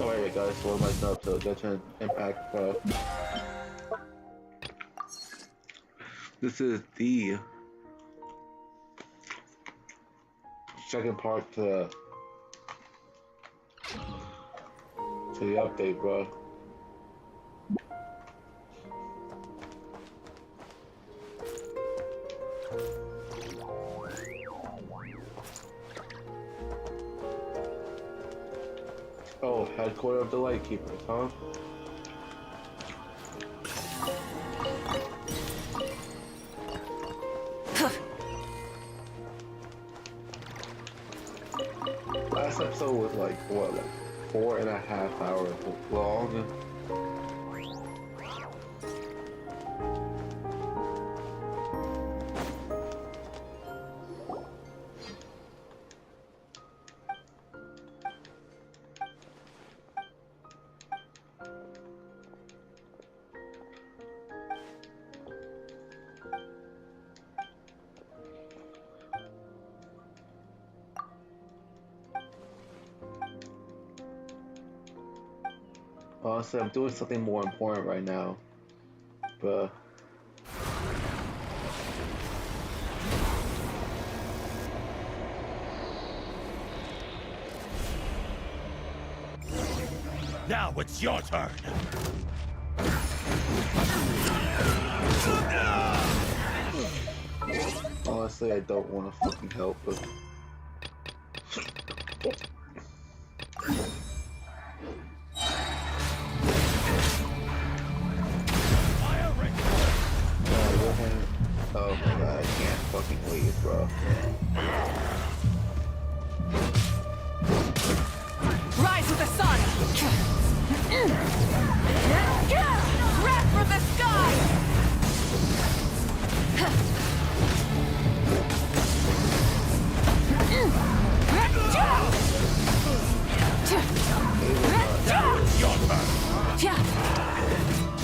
Alright guys, so welcome up to Genshin Impact Pro. This is the second part to the update, bro. Oh, headquarters of the Lightkeepers, huh? Last episode was like, what, like 4.5 hours long? Honestly, I'm doing something more important right now, but now it's your turn. honestly, I don't want to fucking help, but oh my god, I can't fucking leave, bro. Rise with the sun! Wrath from the sky! Your turn.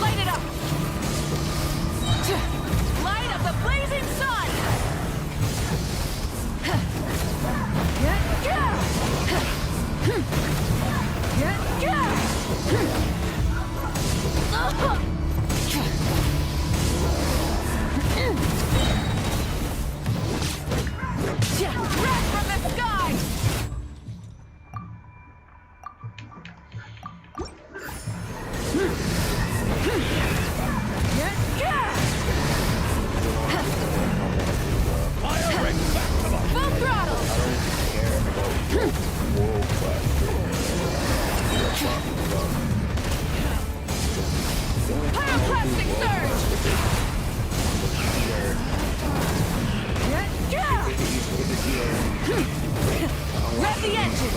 Light it up! Light up the blazing sun! Wrath from the sky! Fire ring back to the Full throttle! Pyroclastic surge! Rev the engine!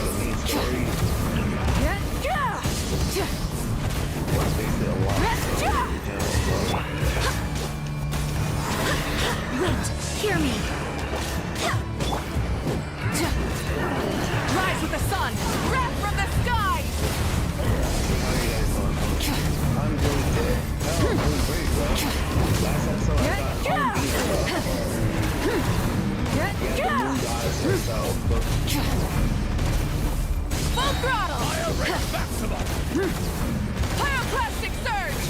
Wait, hear me! Rise with the sun! Wrath from the skies! I'm doing good. Hell, I'm doing great, bro. Last episode I got herself, but Full throttle! fire ring back to the Pyroclastic surge!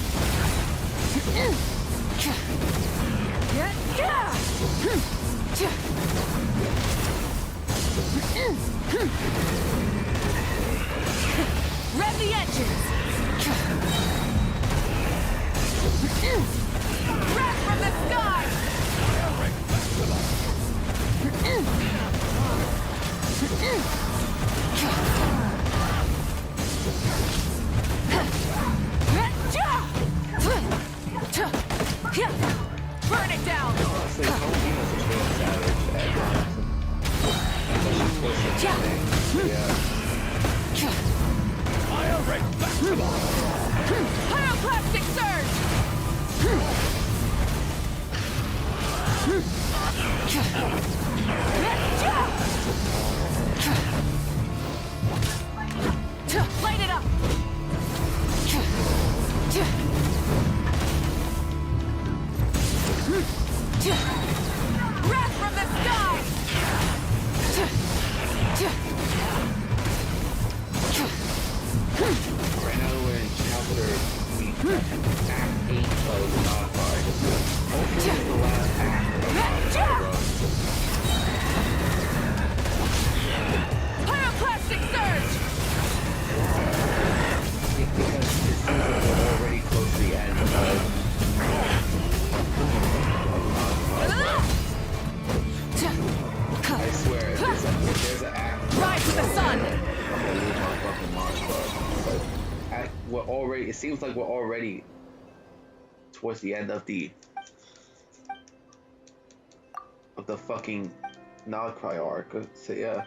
Rev the engines! Wrath from the sky! fire ring back to the Act 8 of the Nodfire. Hopefully it's the last act of the Nodfire, bro. Pyroclastic surge! Because it seems like we're already close to the end of Nodfire, bro. I swear, if there's an act... Rise to the sun! I'm gonna lose my fucking mind, bro. But we're already... It seems like we're already towards the end of the fucking Nodcry arc. So yeah.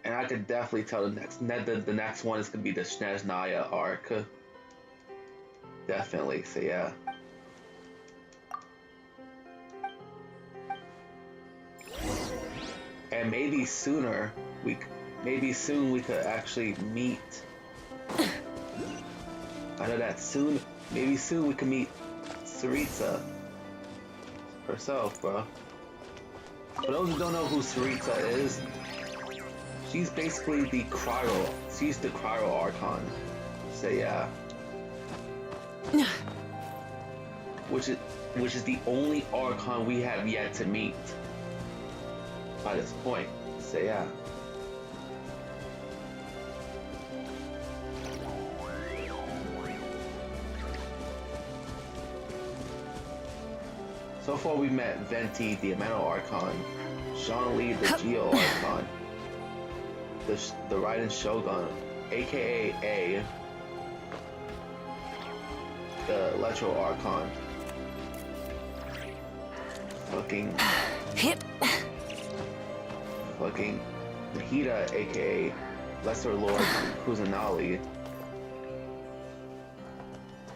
And I could definitely tell the next one is gonna be the Snezhnaya arc. Definitely. So yeah. And maybe soon we could actually meet. I know that soon. Maybe soon we can meet Saritsa herself, bro. For those who don't know who Saritsa is, she's basically the Cryo. She's the Cryo Archon. So yeah. Which is the only Archon we have yet to meet by this point. So yeah. So far we've met Venti, the Elemental Archon, Zhongli, the Geo Archon, the Raiden Shogun, aka A, the Electro Archon, fucking Nahida, aka Lesser Lord Kusanali,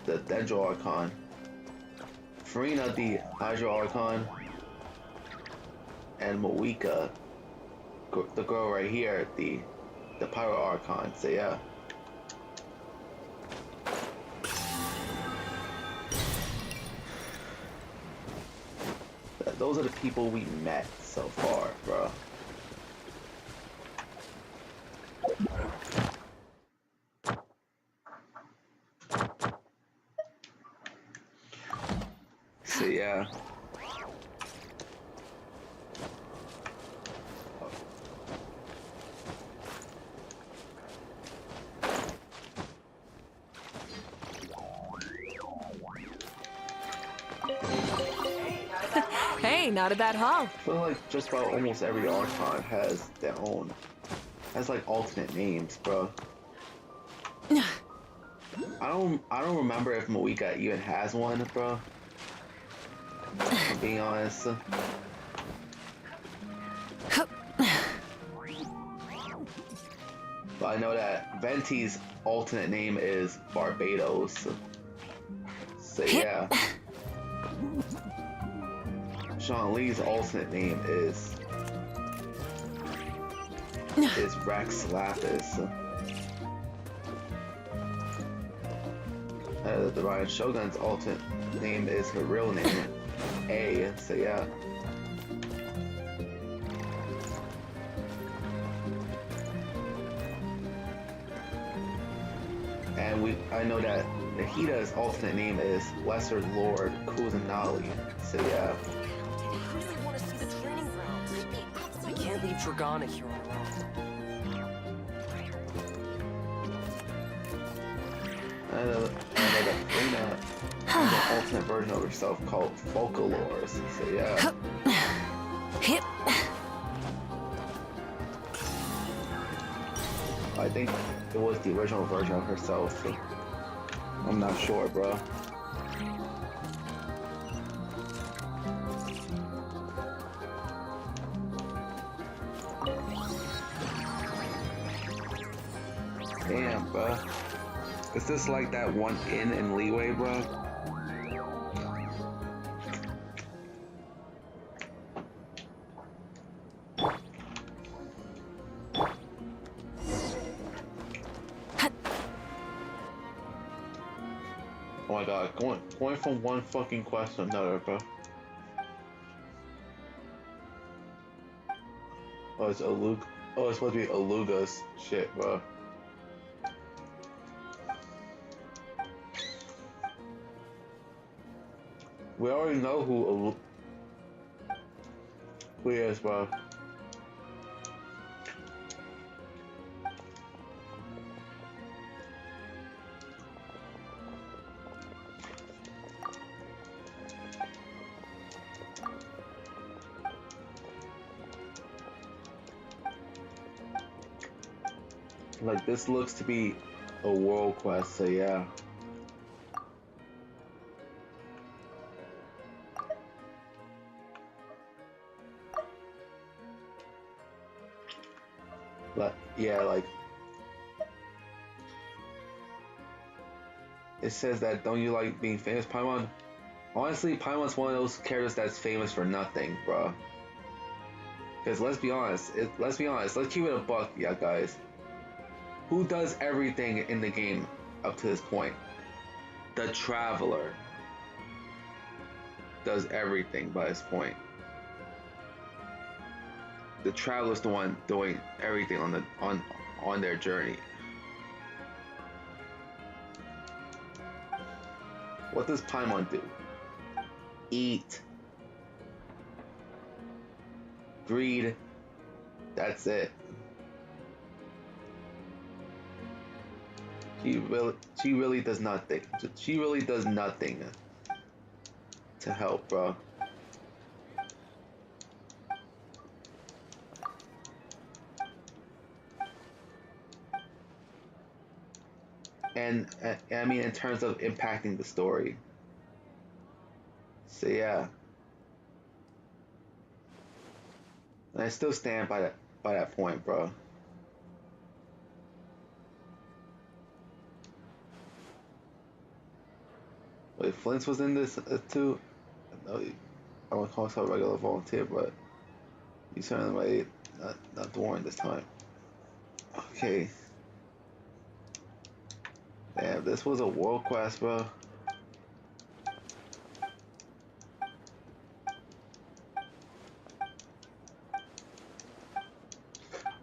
the Dendro Archon, Farina, the Hydro Archon, and Moika, the girl right here, the Pyro Archon. So yeah. Those are the people we met so far, bro. So yeah. Hey, not a bad haul. I feel like just about almost every Archon has their own, has like alternate names, bro. I don't remember if Moika even has one, bro. If I'm being honest. But I know that Venti's alternate name is Barbados. So yeah. Zhongli's alternate name is Rex Lapis. The Raiden Shogun's alternate name is her real name, A. So yeah. And I know that Nahida's alternate name is Lesser Lord Kusanali. So yeah. I really want to see the training grounds. I can't leave Dragana here on her own. I know that Farina has an alternate version of herself called Folklores. So yeah. I think it was the original version of herself. So I'm not sure, bro. Damn, bro. Is this like that one in Leeway, bro? Oh my god, going from one fucking quest to another, bro. Oh, it's Alug. Oh, it's supposed to be Aluga's shit, bro. We already know who he is, bro. Like, this looks to be a world quest, so yeah. But yeah, like it says that don't you like being famous, Paimon? Honestly, Paimon's one of those characters that's famous for nothing, bro. Because let's be honest, let's keep it a buck, yeah, guys. Who does everything in the game up to this point? The Traveler does everything by this point. The Traveler's the one doing everything on their journey. What does Paimon do? Eat, breed. That's it. She really does nothing. She really does nothing to help, bro. And I mean, in terms of impacting the story. So yeah, and I still stand by that point, bro. Wait, Flint's was in this too. No, I won't call himself a regular volunteer, but he's certainly not the warrant this time. Okay. Damn, this was a world quest, bro.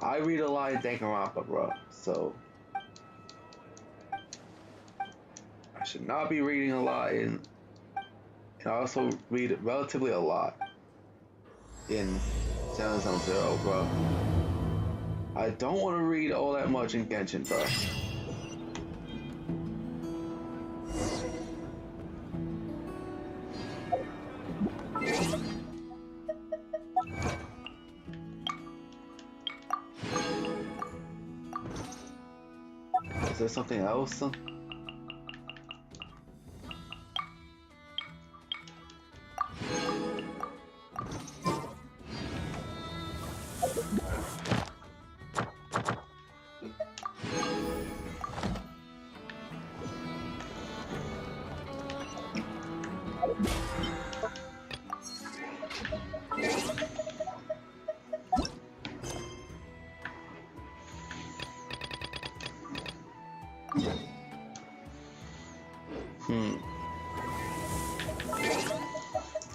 I read a lot in Danganronpa, bro, so I should not be reading a lot in. And I also read relatively a lot in 770, bro. I don't want to read all that much in Genshin, bro. Is there something else?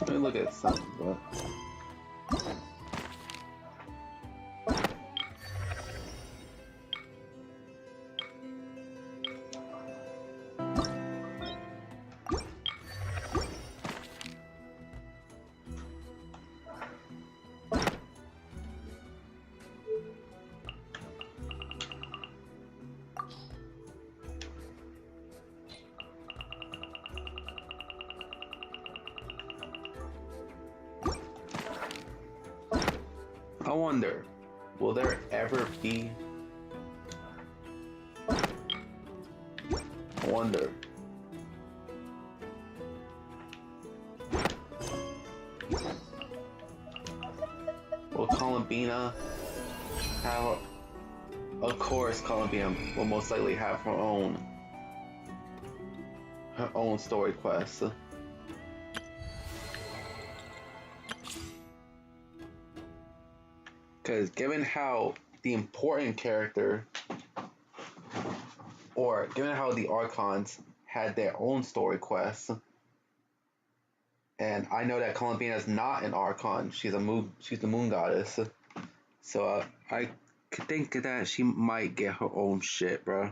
Let me look at something, bro. I wonder, will there ever be? I wonder. Will Columbina have? Of course, Columbina will most likely have her own story quest. Because given how the important character, or given how the Archons had their own story quests, and I know that Columbina is not an Archon, she's the moon goddess, so I could think that she might get her own shit, bro.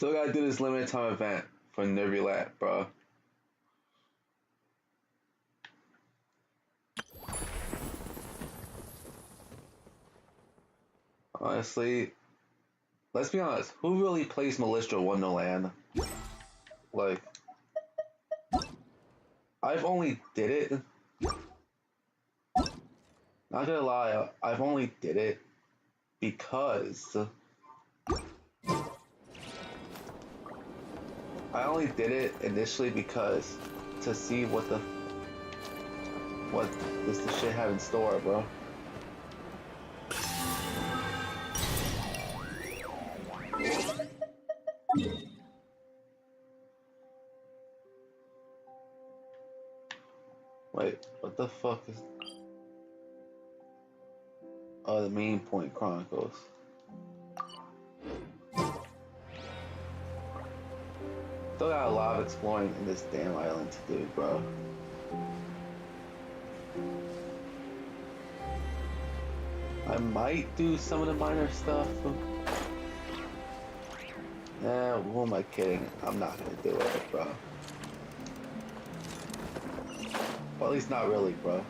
Still gotta do this limited time event for Nervulat, bro. Honestly, let's be honest. Who really plays Militia Wonderland? Like, I've only did it. Not gonna lie, I've only did it because I only did it initially because to see what does the shit have in store, bro. Wait, what the fuck is? Oh, the Main Point Chronicles. Still got a lot of exploring in this damn island to do, bro. I might do some of the minor stuff. Who am I kidding? I'm not gonna do it, bro. Well, at least not really, bro.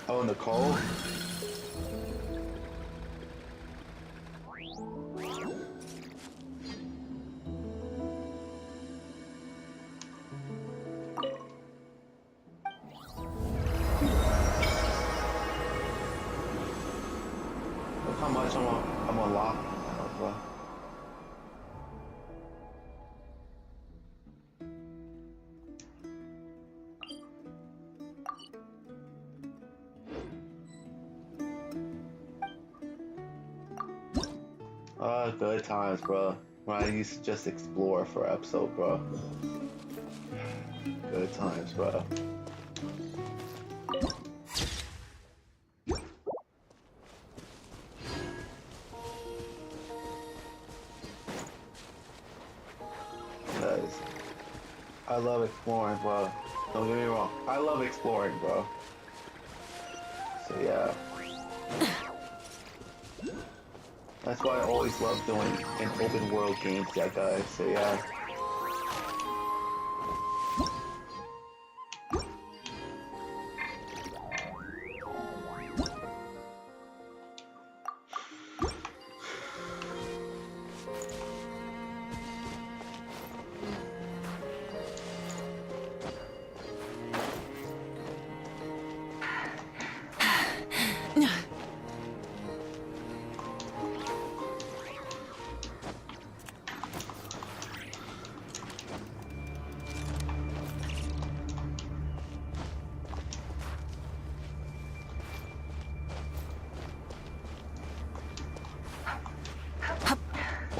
Oh, Nicole? Look how much I'm unlocked, bro. Good times, bro. When I used to just explore for an episode, bro. Good times, bro. Because I love exploring, bro. Don't get me wrong. I love exploring, bro. So yeah. That's why I always love doing an open world games, that guys. So yeah.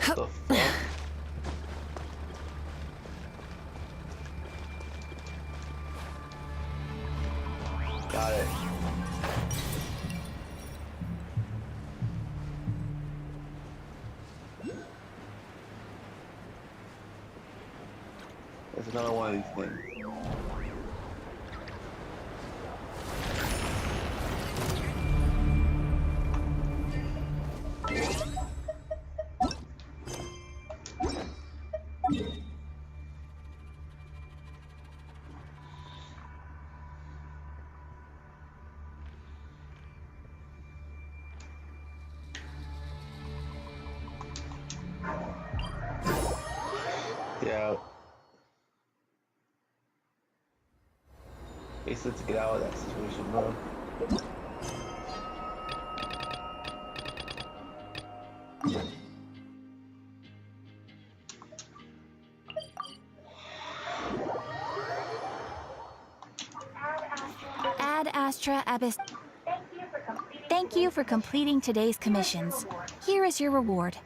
What the fuck? Got it. There's another one of these things. Yeah. Basically to get out of that situation, bro. Ad Astra Abyss. Thank you for completing today's commissions. Here is your reward.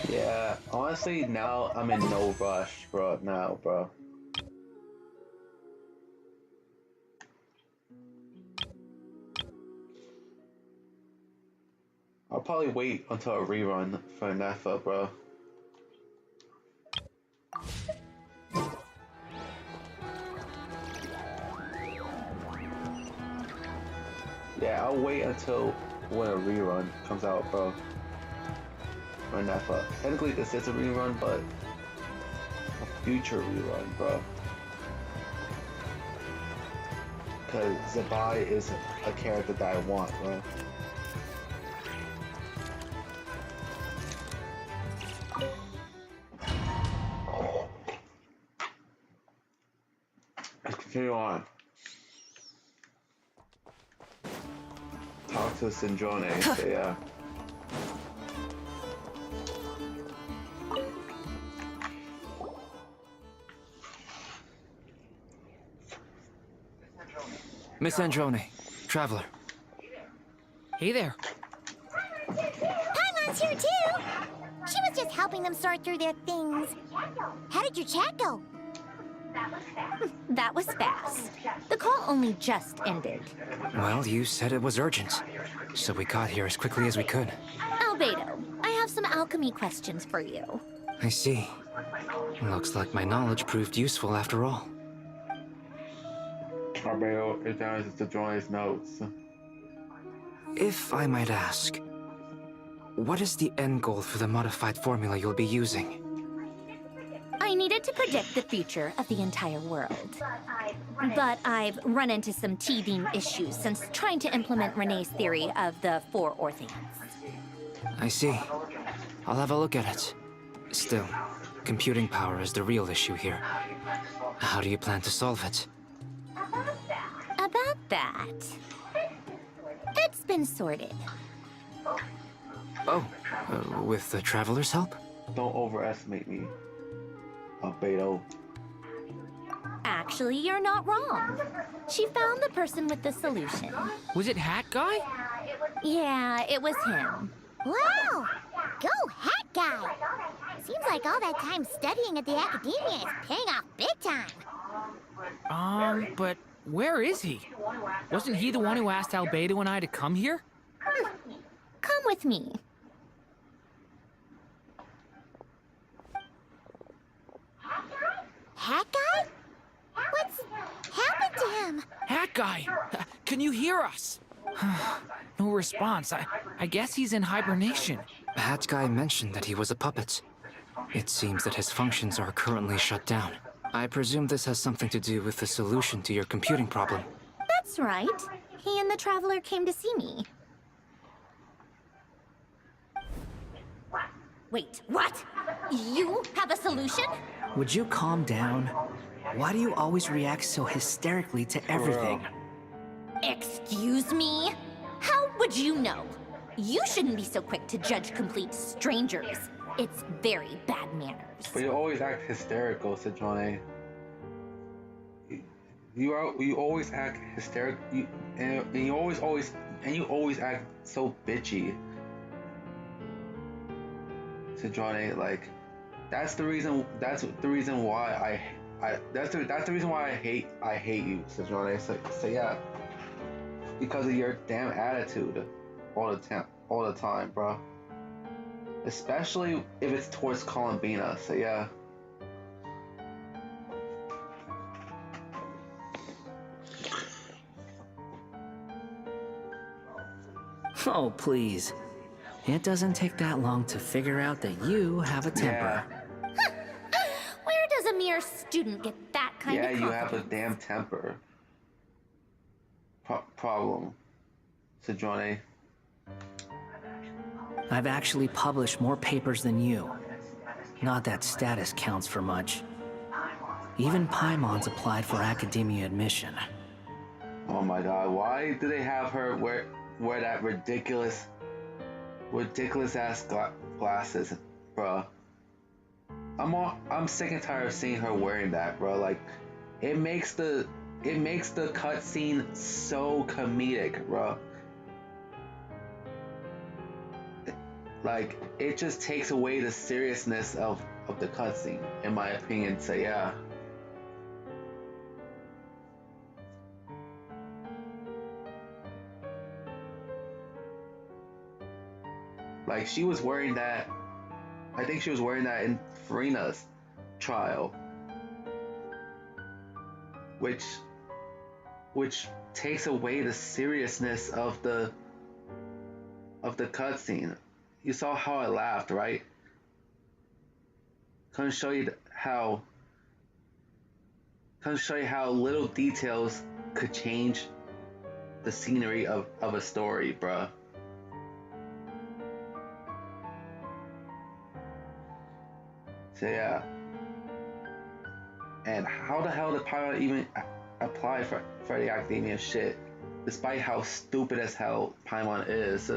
Yeah, honestly, now I'm in no rush, bro. Now, bro. I'll probably wait until a rerun for NEFA, bro. Yeah, I'll wait until when a rerun comes out, bro. For NEFA. Technically, this is a rerun, but a future rerun, bro. Because Zabai is a character that I want, bro. Let's continue on. Talk to Sindrone, so yeah. Miss Androne, traveler. Hey there. Paimon's here too! She was just helping them sort through their things. How did your chat go? That was fast. The call only just ended. Well, you said it was urgent, so we got here as quickly as we could. Albedo, I have some alchemy questions for you. I see. Looks like my knowledge proved useful after all. Albedo examines Sindrone's notes. If I might ask, what is the end goal for the modified formula you'll be using? I needed to predict the future of the entire world. But I've run into some teething issues since trying to implement Renee's theory of the four Orthians. I see. I'll have a look at it. Still, computing power is the real issue here. How do you plan to solve it? About that, it's been sorted. Oh, with the traveler's help? Don't overestimate me, Albedo. Actually, you're not wrong. She found the person with the solution. Was it Hat Guy? Yeah, it was him. Wow! Go Hat Guy! Seems like all that time studying at the academia is paying off big time. But where is he? Wasn't he the one who asked Albedo and I to come here? Come with me. Hat Guy? What's happened to him? Hat Guy! Can you hear us? No response. I guess he's in hibernation. Hat Guy mentioned that he was a puppet. It seems that his functions are currently shut down. I presume this has something to do with the solution to your computing problem. That's right. He and the traveler came to see me. Wait, what? You have a solution? Would you calm down? Why do you always react so hysterically to everything? Excuse me? How would you know? You shouldn't be so quick to judge complete strangers. It's very bad manners. But you always act hysterical, Sindrone. You always act hysterical, and you always act so bitchy. Sindrone, like, that's the reason why that's the reason why I hate you, Sindrone. So yeah, because of your damn attitude all the time, bro. Especially if it's towards Columbina. So yeah. Oh, please. It doesn't take that long to figure out that you have a temper. Where does a mere student get that kind of Yeah, you have a confidence? damn temper. Problem, I've actually published more papers than you. Not that status counts for much. Even Paimons applied for academia admission. Oh my god, why do they have her wear that ridiculous ass glasses, bruh? I'm sick and tired of seeing her wearing that, bro. Like, it makes the cutscene so comedic, bro. Like, it just takes away the seriousness of the cutscene, in my opinion. So yeah. Like, she was wearing that. I think she was wearing that in Farina's trial, which takes away the seriousness of the cutscene. You saw how I laughed, right? Couldn't show you how little details could change the scenery of a story, bruh. So yeah. And how the hell did Paimon even apply for the academia shit, despite how stupid as hell Paimon is?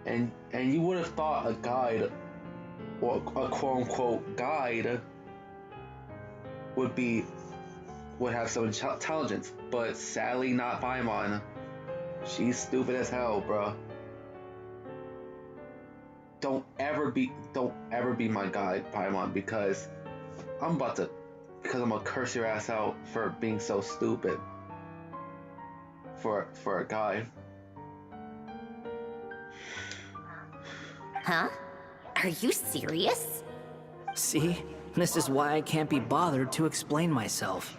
And you would have thought a guide, or a quote-unquote guide, would have some intelligence, but sadly not Paimon. She's stupid as hell, bro. Don't ever be my guide, Paimon, because I'm gonna curse your ass out for being so stupid. For a guide. Huh? Are you serious? See? This is why I can't be bothered to explain myself.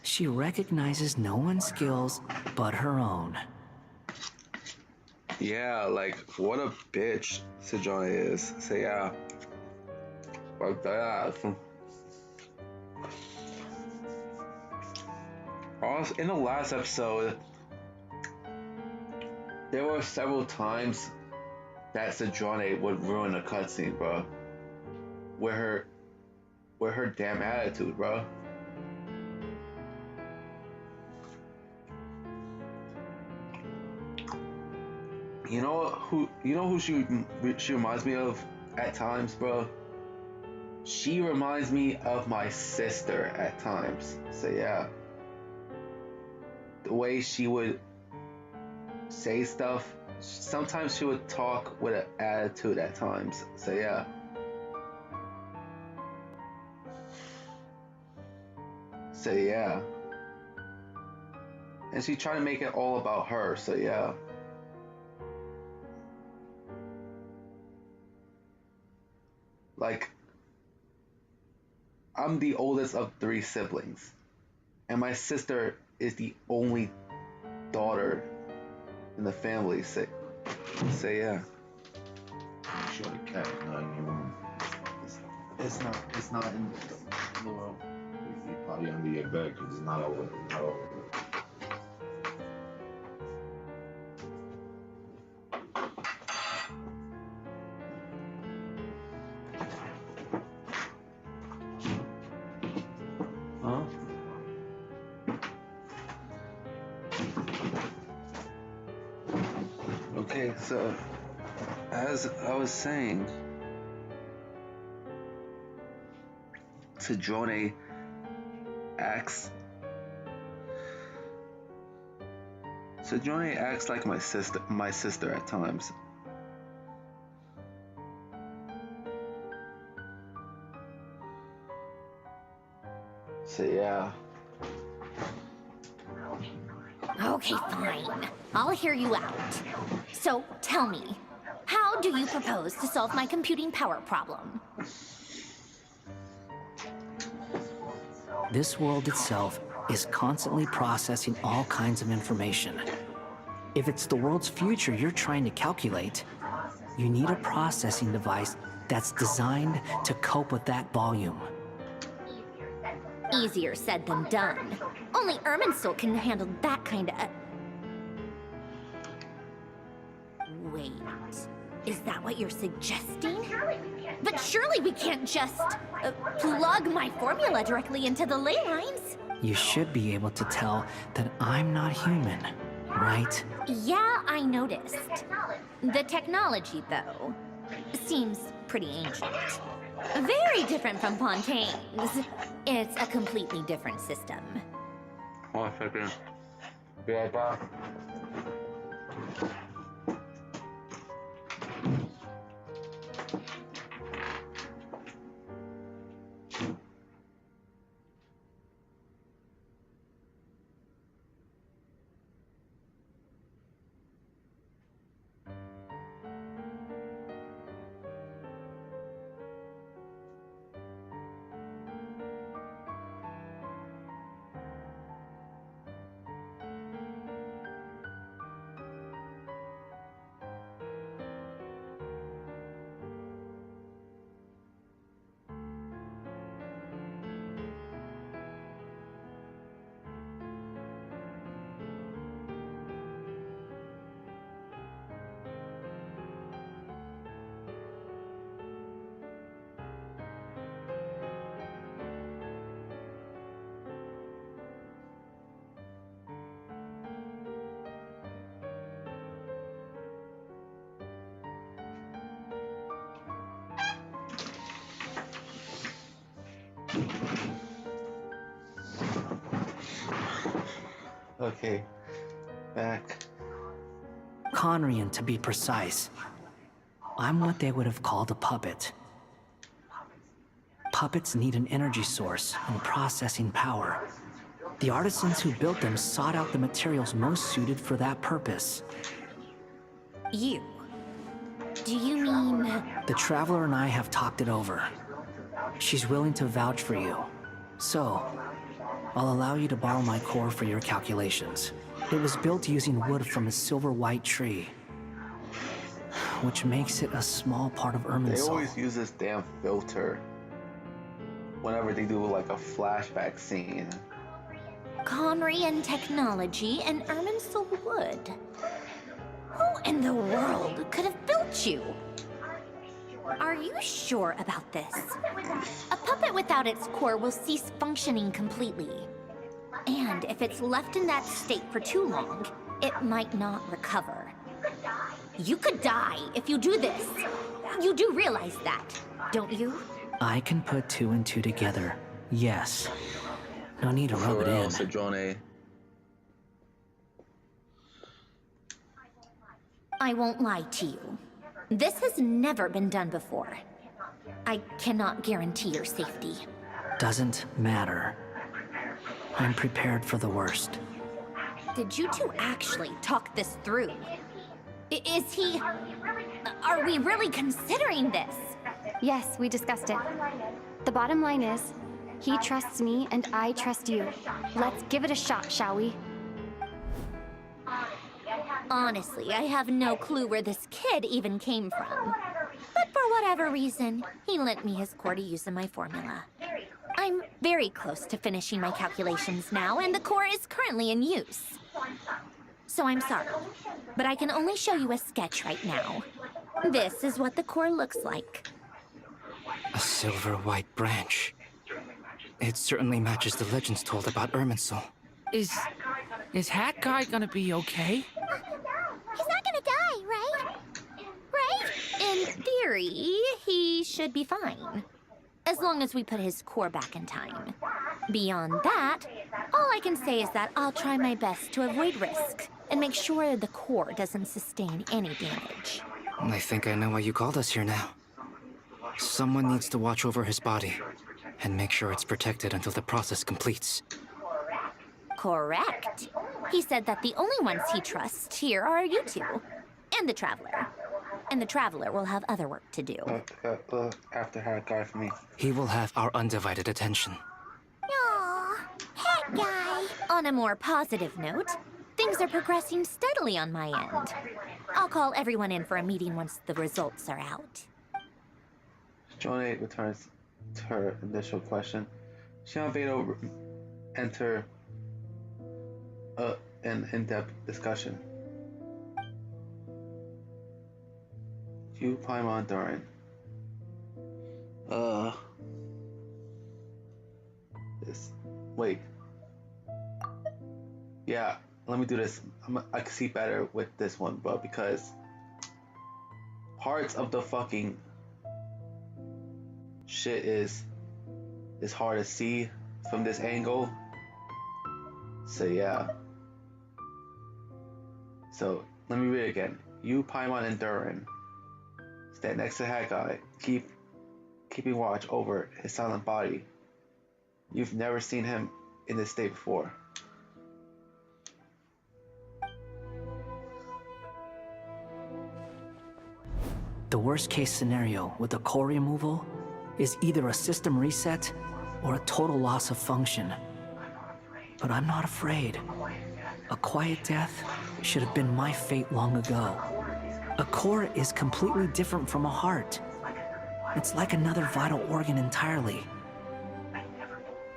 She recognizes no one's skills but her own. Yeah, like, what a bitch Sejone is. So yeah. Like that. Also, in the last episode, there were several times that Sejone would ruin a cutscene, bro. With her damn attitude, bro. You know who she reminds me of at times, bro? She reminds me of my sister at times. So yeah. The way she would say stuff, sometimes she would talk with an attitude at times. So yeah. So yeah. And she tried to make it all about her. So yeah. Like, I'm the oldest of 3 siblings, and my sister is the only daughter in the family. So yeah. I'm sure the cat is not in your room. It's not in the room. It's probably under your bed because it's not over. It's not over. Huh? Okay, so as I was saying, Sejone acts like my sister at times. So yeah. Okay, fine. I'll hear you out. So, tell me, how do you propose to solve my computing power problem? This world itself is constantly processing all kinds of information. If it's the world's future you're trying to calculate, you need a processing device that's designed to cope with that volume. Easier said than done. Only Irminsul can handle that kind of... Wait, is that what what you're suggesting. But surely we can't just plug my formula directly into the ley lines. You should be able to tell that I'm not human, right? Yeah, I noticed. The technology, though, seems pretty ancient. Very different from Fontaine's. It's a completely different system. 1 second. Be right back. Okay, back. Conrian, to be precise. I'm what they would have called a puppet. Puppets need an energy source and processing power. The artisans who built them sought out the materials most suited for that purpose. You? Do you mean... The Traveler and I have talked it over. She's willing to vouch for you. So, I'll allow you to borrow my core for your calculations. It was built using wood from a silver white tree, which makes it a small part of They Irminsul. always use this damn filter whenever they do like a flashback scene. Conrian technology and Irminsul wood. Who in the world could have built you? Are you sure about this? A puppet without its core will cease functioning completely. And if it's left in that state for too long, it might not recover. You could die if you do this. You do realize that, don't you? I can put 2 and 2 together. Yes. No need to rub it in. Cedrone. I won't lie to you. This has never been done before. I cannot guarantee your safety. Doesn't matter. I'm prepared for the worst. Did you two actually talk this through? Is he... Are we really considering this? Yes, we discussed it. The bottom line is, he trusts me and I trust you. Let's give it a shot, shall we? Honestly, I have no clue where this kid even came from. But for whatever reason, he lent me his core to use in my formula. I'm very close to finishing my calculations now, and the core is currently in use. So I'm sorry, but I can only show you a sketch right now. This is what the core looks like. A silver white branch. It certainly matches the legends told about Irminsul. Is Hat Guy gonna be okay? He's not gonna die, right? Right? In theory, he should be fine. As long as we put his core back in time. Beyond that, all I can say is that I'll try my best to avoid risk and make sure the core doesn't sustain any damage. I think I know why you called us here now. Someone needs to watch over his body and make sure it's protected until the process completes. Correct. He said that the only ones he trusts here are you two. And the Traveler. And the Traveler will have other work to do. After Hat Guy for me. He will have our undivided attention. Aw, Hat Guy. On a more positive note, things are progressing steadily on my end. I'll call everyone in for a meeting once the results are out. Cedrone returns to her initial question. Shall Beto enter an in-depth discussion? You Paimon Durin. This. Wait. Yeah, let me do this. I can see better with this one, bro, because parts of the fucking shit is hard to see from this angle. So yeah. So let me read it again. You, Paimon, and Durin stand next to Haggai, keeping watch over his silent body. You've never seen him in this state before. The worst case scenario with the core removal is either a system reset or a total loss of function. But I'm not afraid. A quiet death should have been my fate long ago. A core is completely different from a heart. It's like another vital organ entirely.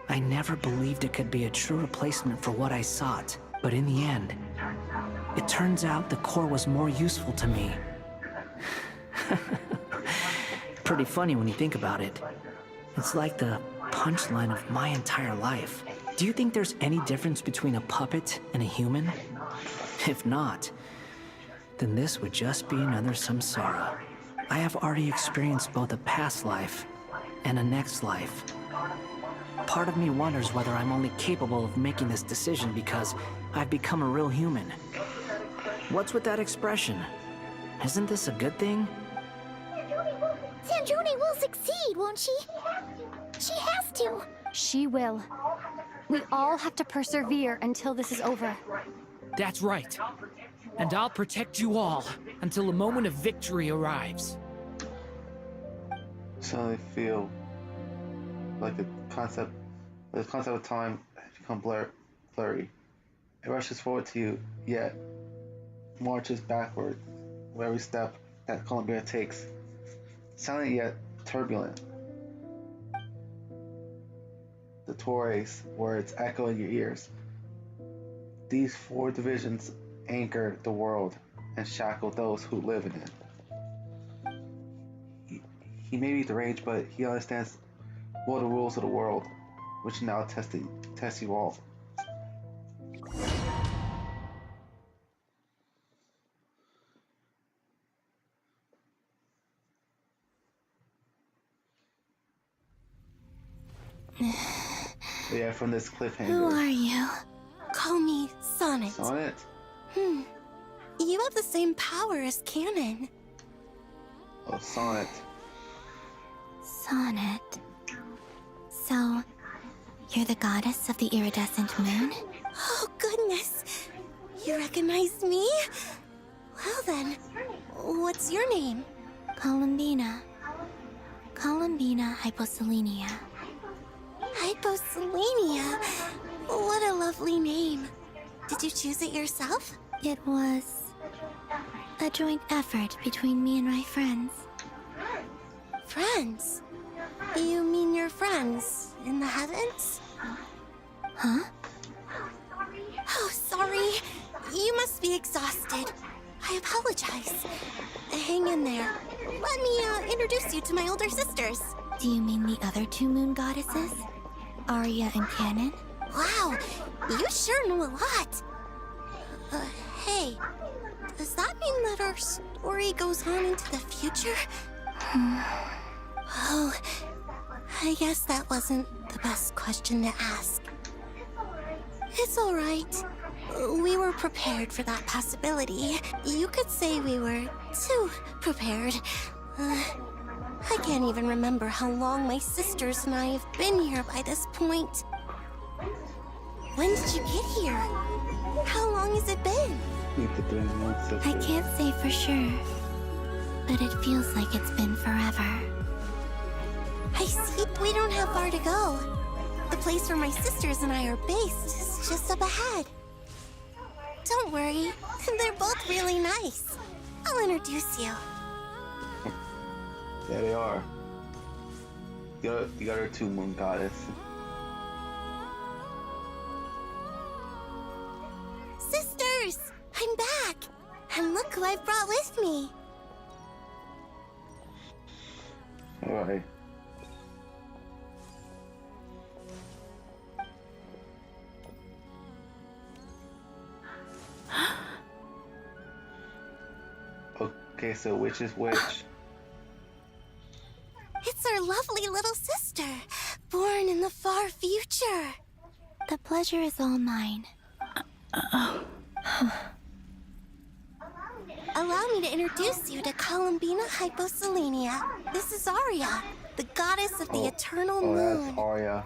I never believed it could be a true replacement for what I sought, but in the end, it turns out the core was more useful to me. Pretty funny when you think about it. It's like the punchline of my entire life. Do you think there's any difference between a puppet and a human? If not, then this would just be another samsara. I have already experienced both a past life and a next life. Part of me wonders whether I'm only capable of making this decision because I've become a real human. What's with that expression? Isn't this a good thing? Sandrone will succeed, won't she? She has to. She will. We all have to persevere until this is over. That's right. And I'll protect you all until a moment of victory arrives. Suddenly feel like the concept of time has become blurry. It rushes forward to you, yet marches backward with every step that Columbia takes. Silent yet turbulent. The Torres words echo in your ears. These 4 divisions anchor the world and shackle those who live in it. He may be deranged, but he understands well the rules of the world, which now test you all. Yeah, from this cliffhanger. Who are you? Call me Sonnet. Sonnet? You have the same power as Canon. Oh, Sonnet. Sonnet. So, you're the goddess of the iridescent moon? Oh, goodness. You recognize me? Well then, what's your name? Columbina. Columbina Hyposelenia. Hyposelenia? What a lovely name. Did you choose it yourself? It was a joint effort between me and my friends. Friends? You mean your friends in the heavens? Huh? Oh, sorry. You must be exhausted. I apologize. Hang in there. Let me introduce you to my older sisters. Do you mean the other 2 moon goddesses? Arya and Canon? Wow, you sure know a lot. Hey, does that mean that our story goes on into the future? Oh, I guess that wasn't the best question to ask. It's all right. We were prepared for that possibility. You could say we were too prepared. I can't even remember how long my sisters and I have been here by this point. When did you get here? How long has it been? I can't say for sure, but it feels like it's been forever. I see. We don't have far to go. The place where my sisters and I are based is just up ahead. Don't worry, they're both really nice. I'll introduce you. There they are. The other 2 moon goddess. Sisters! I'm back! And look who I've brought with me! Right. Okay, so which is which? It's our lovely little sister, born in the far future. The pleasure is all mine. Allow me to introduce you to Columbina Hyposelenia. This is Arya, the goddess of the eternal That's moon. Arya.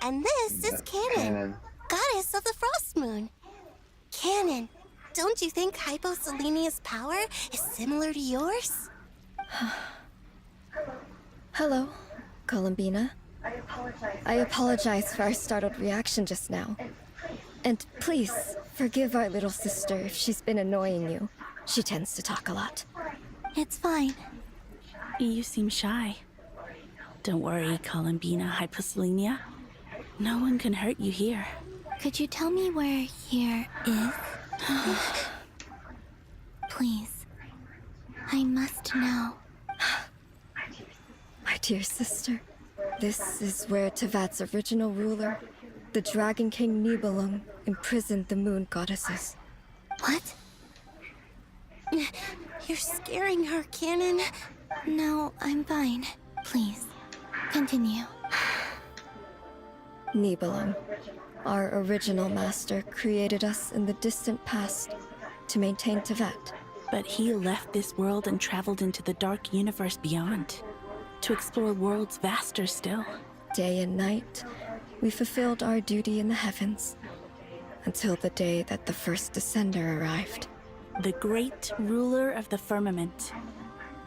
And this is Canon, goddess of the frost moon. Canon, don't you think Hyposelenia's power is similar to yours? Hello, Columbina. I apologize for our startled reaction just now. And please, forgive our little sister if she's been annoying you. She tends to talk a lot. It's fine. You seem shy. Don't worry, Columbina Hyposelenia. No one can hurt you here. Could you tell me where here is? Please. I must know. My dear sister, this is where Tevat's original ruler, the Dragon King Nibelung, imprisoned the moon goddesses. What? You're scaring her, Canon. No, I'm fine. Please, continue. Nibelung, our original master, created us in the distant past to maintain Tevat. But he left this world and traveled into the dark universe beyond, to explore worlds vaster still. Day and night, we fulfilled our duty in the heavens, until the day that the first Descender arrived. The great ruler of the firmament.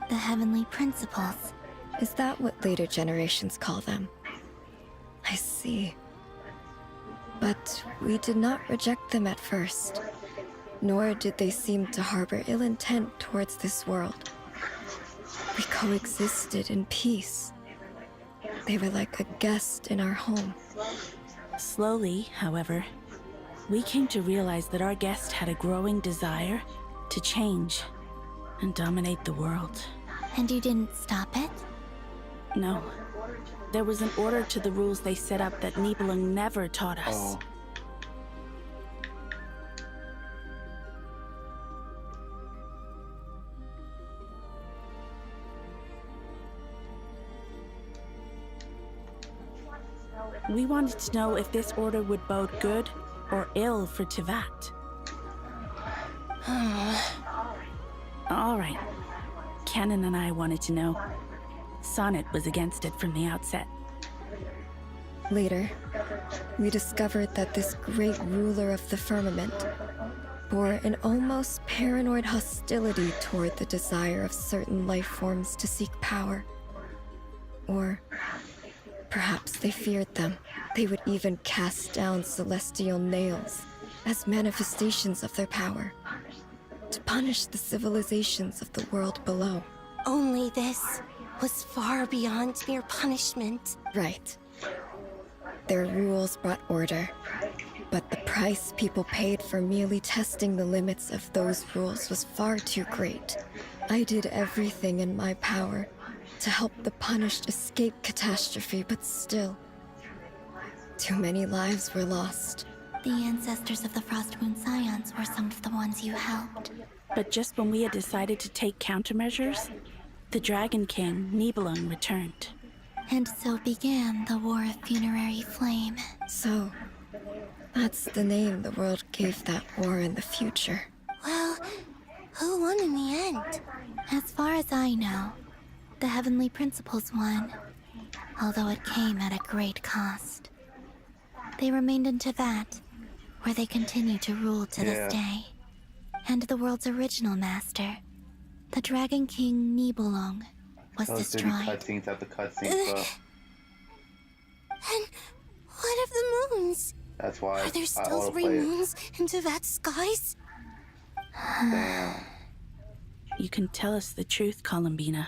The heavenly principles. Is that what later generations call them? I see. But we did not reject them at first, nor did they seem to harbor ill intent towards this world. We coexisted in peace. They were like a guest in our home. Slowly, however, we came to realize that our guest had a growing desire to change and dominate the world. And you didn't stop it? No. There was an order to the rules they set up that Nibelung never taught us. We wanted to know if this order would bode good or ill for Tevat. All right. Canon and I wanted to know. Sonnet was against it from the outset. Later, we discovered that this great ruler of the firmament bore an almost paranoid hostility toward the desire of certain life forms to seek power. Or perhaps they feared them. They would even cast down celestial nails as manifestations of their power, to punish the civilizations of the world below. Only this was far beyond mere punishment. Right. Their rules brought order, but the price people paid for merely testing the limits of those rules was far too great. I did everything in my power to help the punished escape catastrophe, but still, too many lives were lost. The ancestors of the Frost Moon Scions were some of the ones you helped. But just when we had decided to take countermeasures, the Dragon King, Nibelung, returned. And so began the War of Funerary Flame. So, that's the name the world gave that war in the future. Well, who won in the end? As far as I know, the Heavenly Principles won, although it came at a great cost. They remained in Tevat, where they continue to rule to this day. And the world's original master, the Dragon King Nibelung, was destroyed. Cutscenes after cutscenes, bro. And what of the moons? That's why Are there I still 3 autoplay it. moons in Tevat's skies? Damn. You can tell us the truth, Columbina.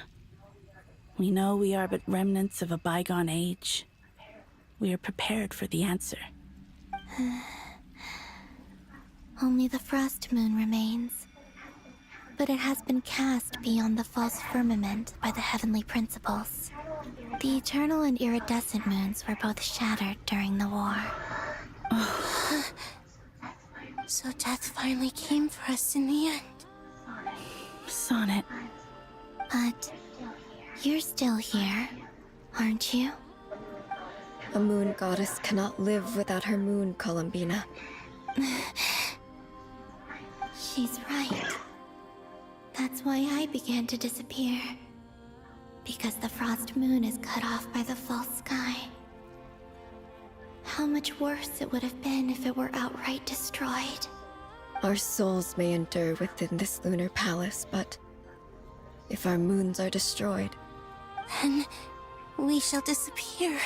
We know we are but remnants of a bygone age. We are prepared for the answer. Only the Frost Moon remains. but it has been cast beyond the false firmament by the heavenly principles. The eternal and iridescent moons were both shattered during the war. So death finally came for us in the end. Sonnet. But you're still here, aren't you? A moon goddess cannot live without her moon, Columbina. She's right. That's why I began to disappear. Because the frost moon is cut off by the false sky. How much worse it would have been if it were outright destroyed. Our souls may endure within this lunar palace, but if our moons are destroyed, Then we shall disappear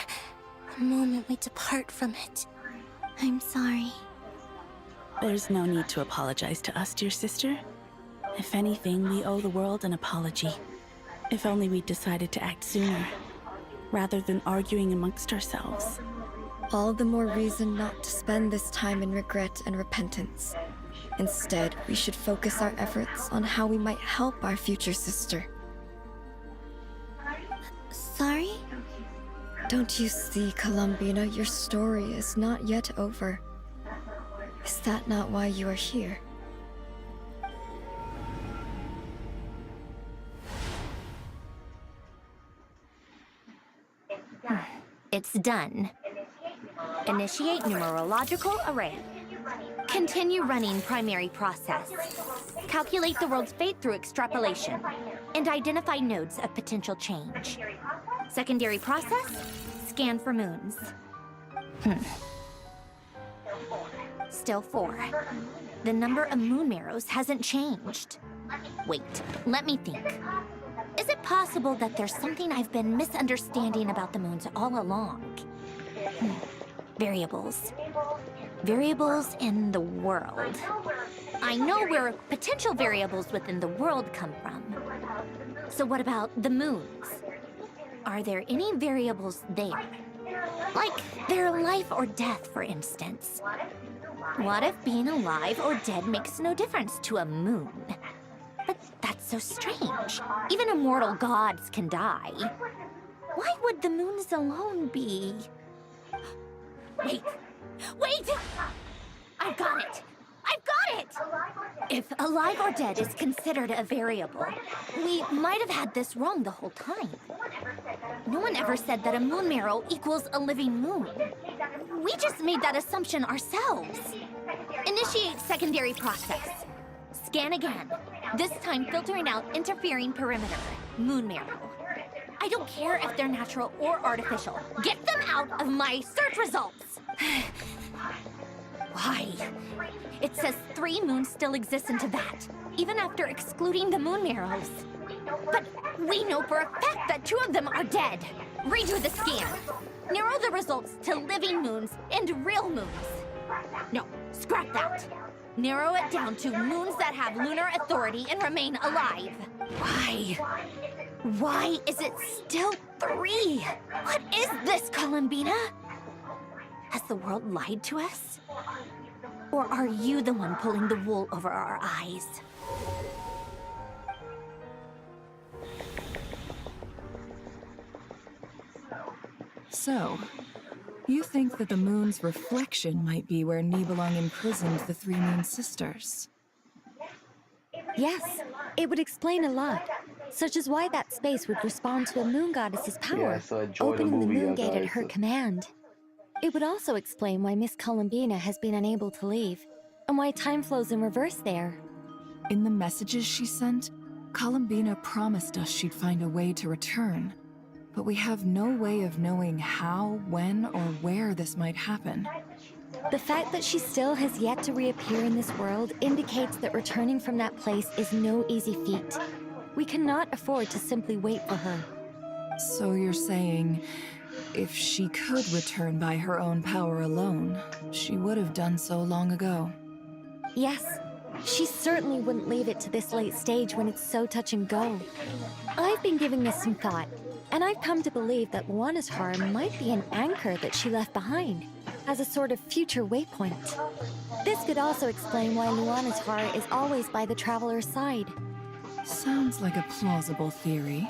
the moment we depart from it. I'm sorry. There's no need to apologize to us, dear sister. If anything, we owe the world an apology. If only we'd decided to act sooner, rather than arguing amongst ourselves. all the more reason not to spend this time in regret and repentance. Instead, we should focus our efforts on how we might help our future sister. Sorry? Don't you see, Columbina, your story is not yet over. Is that not why you are here? It's done. Initiate numerological array. Continue running primary process. Calculate the world's fate through extrapolation. And identify nodes of potential change. Secondary process, scan for moons. Still 4. The number of moon marrows hasn't changed. Wait, let me think. Is it possible that there's something I've been misunderstanding about the moons all along? Variables. Variables in the world. I know where potential variables within the world come from. So what about the moons? Are there any variables there? Like their life or death, for instance. What if being alive or dead makes no difference to a moon? But that's so strange. Even immortal gods can die. Why would the moons alone be... Wait! Wait! I've got it! I've got it! If alive or dead is considered a variable, we might have had this wrong the whole time. No one ever said that a moon marrow equals a living moon. We just made that assumption ourselves. Initiate secondary process. Scan again. This time filtering out interfering perimeter. Moon marrow. I don't care if they're natural or artificial. Get them out of my search results! Why? It says 3 moons still exist in Tibet, even after excluding the moon marrows. But we know for a fact that 2 of them are dead. Redo the scan. Narrow the results to living moons and real moons. No, scrap that. Narrow it down to moons that have lunar authority and remain alive. Why? Why is it still 3? What is this, Columbina? Has the world lied to us? Or are you the one pulling the wool over our eyes? So, you think that the moon's reflection might be where Nibelung imprisoned the 3 moon sisters? Yes, it would explain a lot, such as why that space would respond to a moon goddess's power, opening the moon gate at her command. It would also explain why Miss Columbina has been unable to leave, and why time flows in reverse there. In the messages she sent, Columbina promised us she'd find a way to return. But we have no way of knowing how, when, or where this might happen. The fact that she still has yet to reappear in this world indicates that returning from that place is no easy feat. We cannot afford to simply wait for her. So you're saying, if she could return by her own power alone, she would have done so long ago? Yes, she certainly wouldn't leave it to this late stage when it's so touch and go. I've been giving this some thought, and I've come to believe that Luana's heart might be an anchor that she left behind, as a sort of future waypoint. This could also explain why Luana's heart is always by the Traveler's side. Sounds like a plausible theory.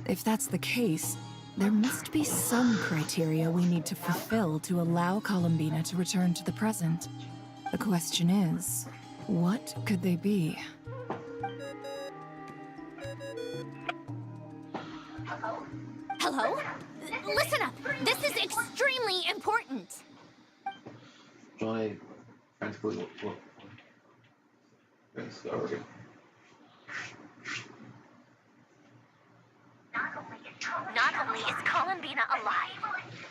If that's the case, there must be some criteria we need to fulfill to allow Columbina to return to the present. The question is, what could they be? Hello? Listen up! This is extremely important! Johnny, transport. Sorry. Not only is Columbina alive,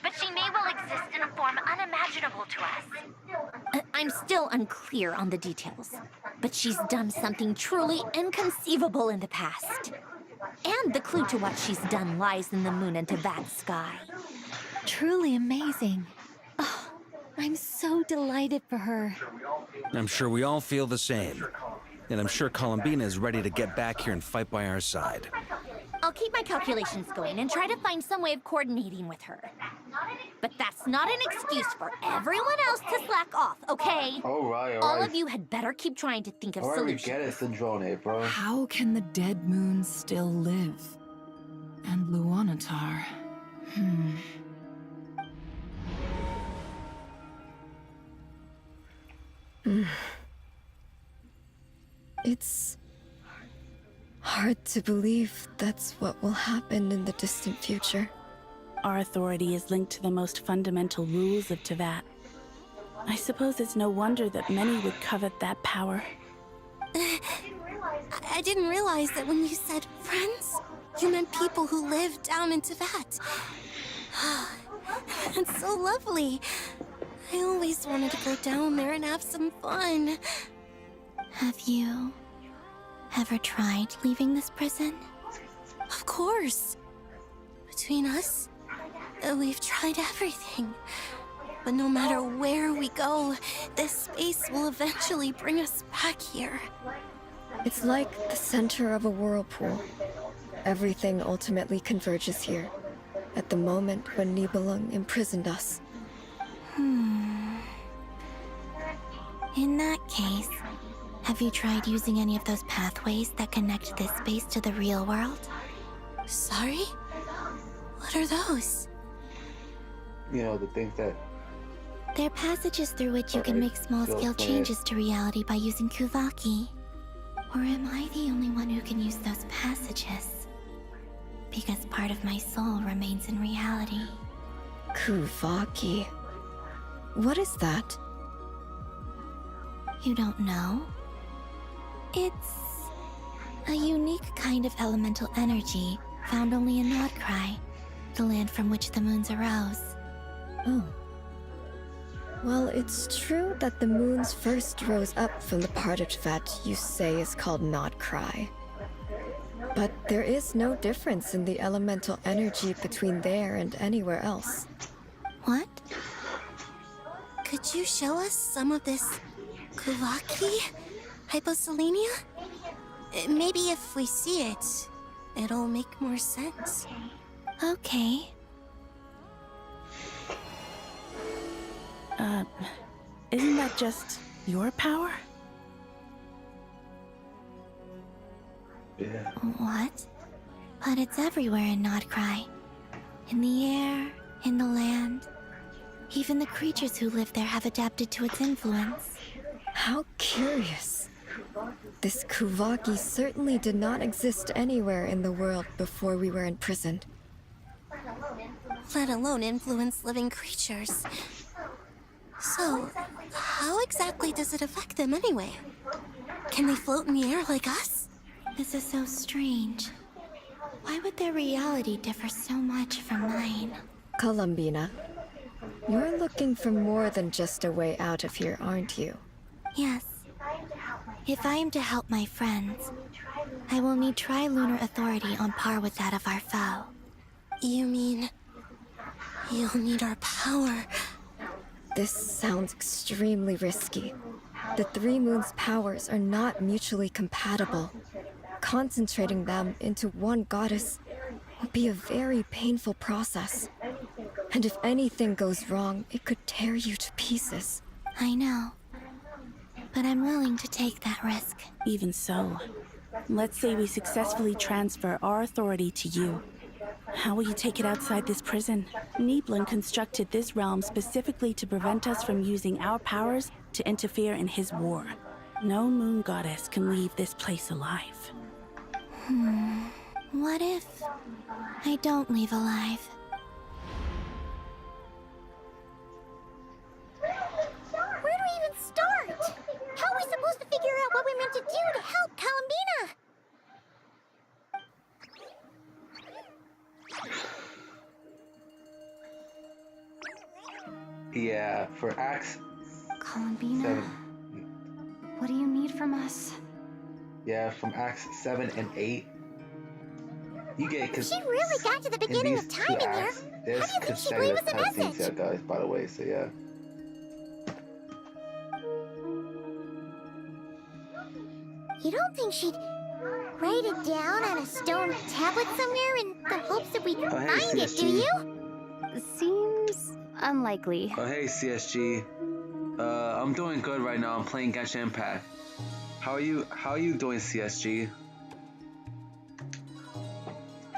but she may well exist in a form unimaginable to us. I'm still unclear on the details, but she's done something truly inconceivable in the past. And the clue to what she's done lies in the moon and Tevat's sky. Truly amazing. Oh, I'm so delighted for her. I'm sure we all feel the same. And I'm sure Columbina is ready to get back here and fight by our side. I'll keep my calculations going and try to find some way of coordinating with her. But that's not an excuse for everyone else to slack off, okay? Alright. All of you had better keep trying to think of solutions. We get it, Syndrome, bro. How can the dead moon still live? And Luanatar? It's hard to believe that's what will happen in the distant future. Our authority is linked to the most fundamental rules of Tevat. I suppose it's no wonder that many would covet that power. I didn't realize that when you said friends, you meant people who live down in Tevat. It's so lovely. I always wanted to go down there and have some fun. Have you ever tried leaving this prison? Of course. Between us, we've tried everything. But no matter where we go, this space will eventually bring us back here. It's like the center of a whirlpool. Everything ultimately converges here, at the moment when Nibelung imprisoned us. In that case, have you tried using any of those pathways that connect this space to the real world? Sorry? What are those? You know, the things that... They're passages through which you can make small-scale changes to reality by using Kuvaki. Or am I the only one who can use those passages? Because part of my soul remains in reality. Kuvaki. What is that? You don't know? It's a unique kind of elemental energy found only in Nodcry, the land from which the moons arose. Oh. Well, it's true that the moons first rose up from the part of Tevat you say is called Nodcry. But there is no difference in the elemental energy between there and anywhere else. What? Could you show us some of this Kuvaki? Hyposelenia? Maybe if we see it, it'll make more sense. Okay. Isn't that just your power? Yeah. What? But it's everywhere in Nodcry. In the air, in the land. Even the creatures who live there have adapted to its influence. How curious. This Kuvaki certainly did not exist anywhere in the world before we were imprisoned. Let alone influence living creatures. So, how exactly does it affect them anyway? Can they float in the air like us? This is so strange. Why would their reality differ so much from mine? Columbina, you're looking for more than just a way out of here, aren't you? Yes. If I am to help my friends, I will need tri-lunar authority on par with that of our foe. You mean... you'll need our power? This sounds extremely risky. The Three Moons' powers are not mutually compatible. Concentrating them into one goddess would be a very painful process. And if anything goes wrong, it could tear you to pieces. I know. But I'm willing to take that risk. Even so, Let's say we successfully transfer our authority to you. How will you take it outside this prison? Niblin constructed this realm specifically to prevent us from using our powers to interfere in his war. No moon goddess can leave this place alive. What if I don't leave alive? Where do we even start? How are we supposed to figure out what we're meant to do to help Columbina? Yeah, for Acts Columbina, 7. what do you need from us? Yeah, from Acts 7 and 8. You get If she really got to the beginning of time in there, there's how do you think she'd leave us a cutscenes message? here, guys, by the way, so yeah. You don't think she'd write it down on a stone tablet somewhere in the hopes that we could hey, find it, do CSG. you? Seems unlikely. Oh, hey, CSG. I'm doing good right now. I'm playing Genshin Impact. How are you doing, CSG?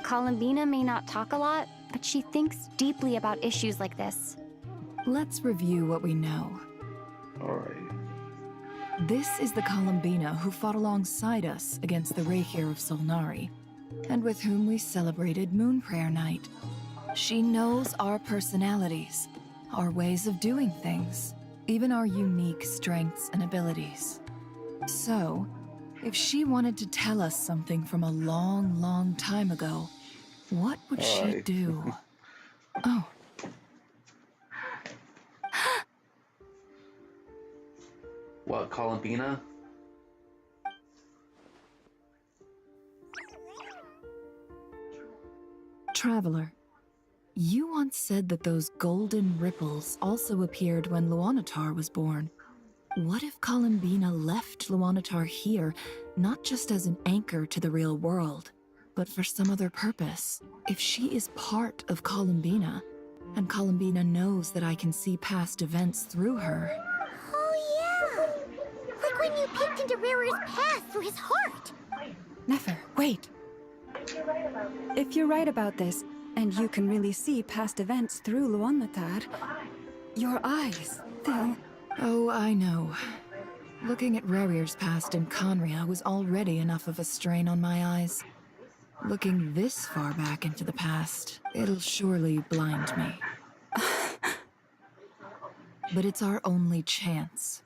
Columbina may not talk a lot, but she thinks deeply about issues like this. Let's review what we know. Alright. This is the Columbina who fought alongside us against the Raihir of Solnari, and with whom we celebrated Moon Prayer Night. She knows our personalities, our ways of doing things, even our unique strengths and abilities. So, if she wanted to tell us something from a long, long time ago, what would she do? Oh. What, Columbina? Traveler, you once said that those golden ripples also appeared when Luanatar was born. What if Columbina left Luanatar here, not just as an anchor to the real world, but for some other purpose? If she is part of Columbina, and Columbina knows that I can see past events through her... Oh yeah! Like when you peeked into Rare's past through his heart! Nefer, wait! If you're right about this, and you can really see past events through Luanatar, your eyes, they'll... Oh, I know. Looking at Rarir's past in Conria was already enough of a strain on my eyes. Looking this far back into the past, it'll surely blind me. But it's our only chance.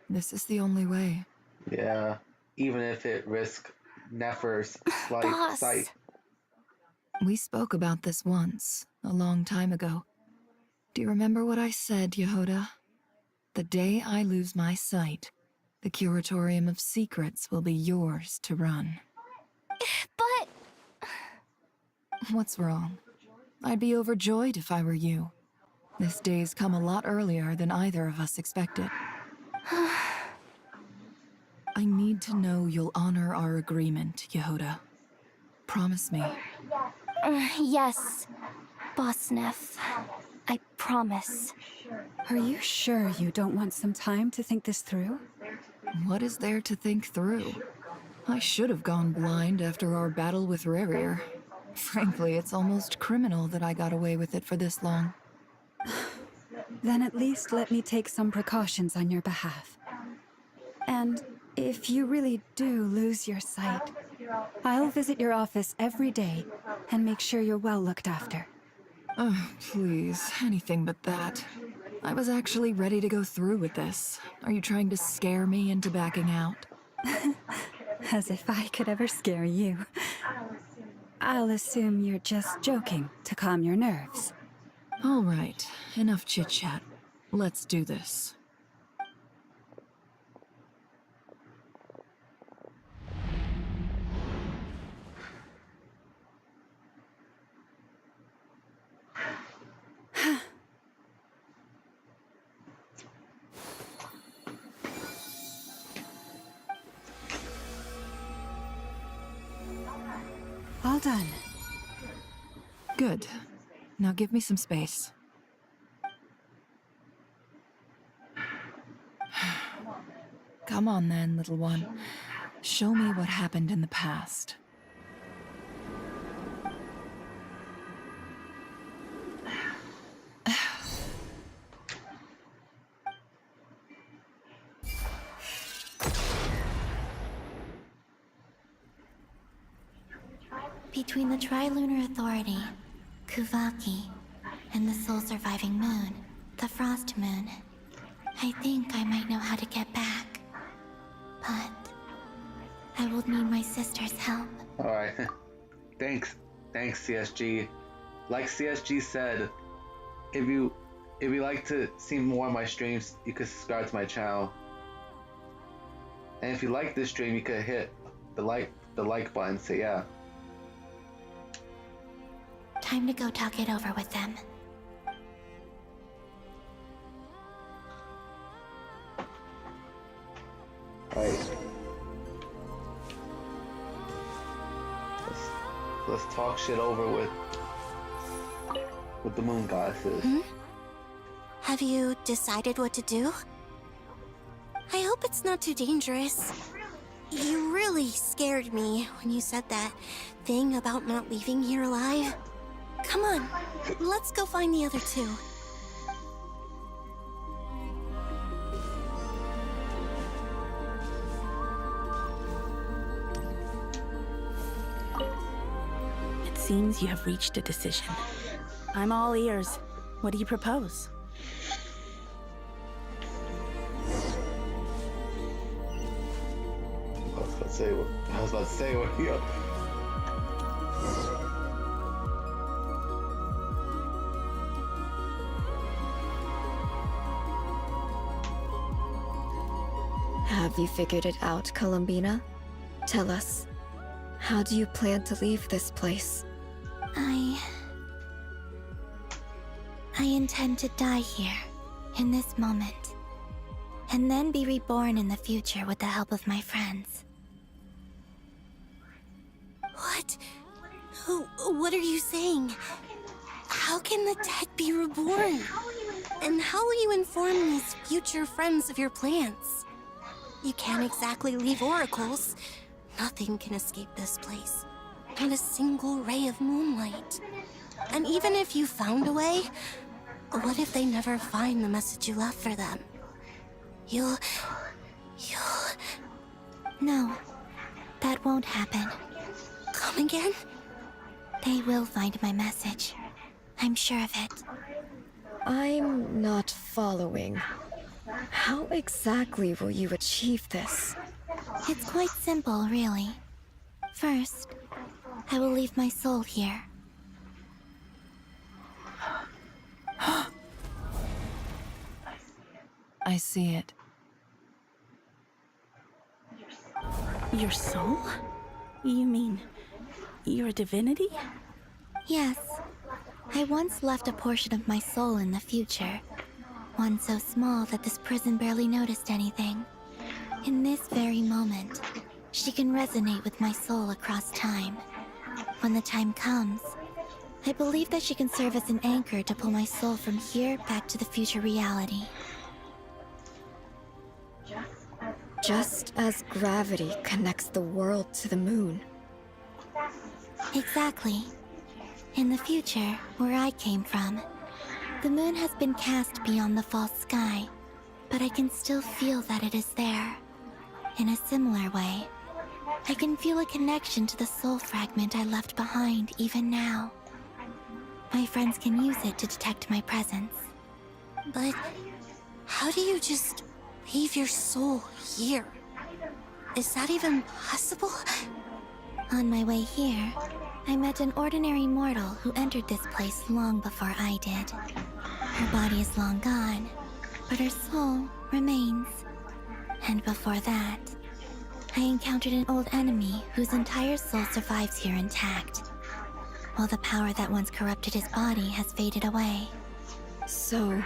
This is the only way. Yeah, even if it risks Nefer's sight. We spoke about this once, a long time ago. Do you remember what I said, Yehoda? The day I lose my sight, the Curatorium of Secrets will be yours to run. But... What's wrong? I'd be overjoyed if I were you. This day's come a lot earlier than either of us expected. I need to know you'll honor our agreement, Yehoda. Promise me. Yes, Boss Neff. I promise. Are you sure you don't want some time to think this through? What is there to think through? I should have gone blind after our battle with Rarir. Frankly, it's almost criminal that I got away with it for this long. Then at least let me take some precautions on your behalf. And if you really do lose your sight, I'll visit your office every day and make sure you're well looked after. Oh, please, anything but that. I was actually ready to go through with this. Are you trying to scare me into backing out? As if I could ever scare you. I'll assume you're just joking to calm your nerves. All right, enough chit-chat. Let's do this. All done. Good. Now give me some space. Come on then, little one. Show me what happened in the past. Between the Trilunar Authority, Kuvaki, and the soul-surviving moon, the Frost Moon, I think I might know how to get back. But I will need my sister's help. Alright. Thanks, CSG. Like CSG said, if you like to see more of my streams, you can subscribe to my channel. And if you like this stream, you could hit the like button. So yeah. Time to go talk it over with them. Alright. Let's talk shit over with the moon goddesses. Have you decided what to do? I hope it's not too dangerous. You really scared me when you said that thing about not leaving here alive. Come on, let's go find the other two. It seems you have reached a decision. I'm all ears. What do you propose? I was about to say what yo. Have you figured it out, Columbina? Tell us, how do you plan to leave this place? I intend to die here, in this moment, and then be reborn in the future with the help of my friends. What? What are you saying? How can the dead be reborn? And how will you inform these future friends of your plans? You can't exactly leave oracles. Nothing can escape this place. Not a single ray of moonlight. And even if you found a way, what if they never find the message you left for them? You'll... No, that won't happen. Come again? They will find my message. I'm sure of it. I'm not following. How exactly will you achieve this? It's quite simple, really. First, I will leave my soul here. I see it. Your soul? You mean you're a divinity? Yes. I once left a portion of my soul in the future. One so small that this prison barely noticed anything. In this very moment, she can resonate with my soul across time. When the time comes, I believe that she can serve as an anchor to pull my soul from here back to the future reality. Just as gravity connects the world to the moon. Exactly. In the future, where I came from, the moon has been cast beyond the false sky, but I can still feel that it is there. In a similar way, I can feel a connection to the soul fragment I left behind even now. My friends can use it to detect my presence. But how do you just leave your soul here? Is that even possible? On my way here, I met an ordinary mortal who entered this place long before I did. Her body is long gone, but her soul remains. And before that, I encountered an old enemy whose entire soul survives here intact, while the power that once corrupted his body has faded away. So,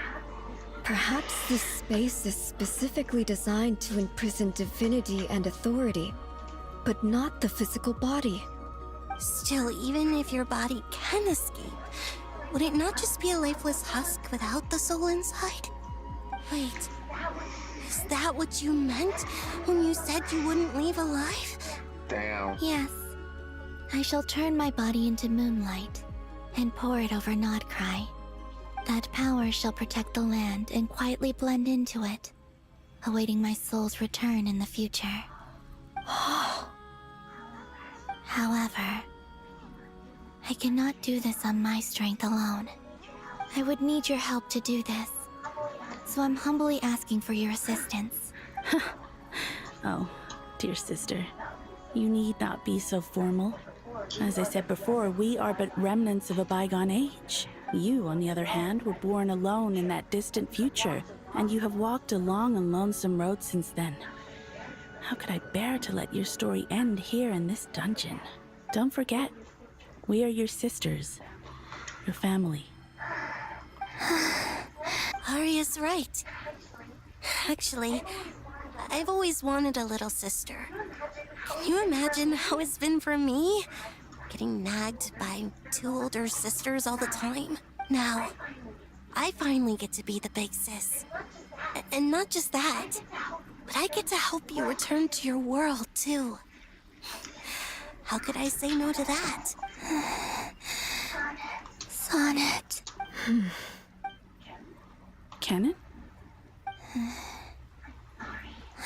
perhaps this space is specifically designed to imprison divinity and authority, but not the physical body. Still, even if your body can escape, would it not just be a lifeless husk without the soul inside? Wait, Is that what you meant when you said you wouldn't leave alive? Damn. Yes. I shall turn my body into moonlight and pour it over Nodcry. That power shall protect the land and quietly blend into it, awaiting my soul's return in the future. However, I cannot do this on my strength alone. I would need your help to do this, so I'm humbly asking for your assistance. Oh, dear sister, you need not be so formal. As I said before, we are but remnants of a bygone age. You, on the other hand, were born alone in that distant future, and you have walked a long and lonesome road since then. How could I bear to let your story end here in this dungeon? Don't forget, we are your sisters, your family. Arya's right. Actually, I've always wanted a little sister. Can you imagine how it's been for me? Getting nagged by 2 older sisters all the time. Now, I finally get to be the big sis. And not just that, but I get to help you return to your world, too. How could I say no to that? Sonnet. Canon?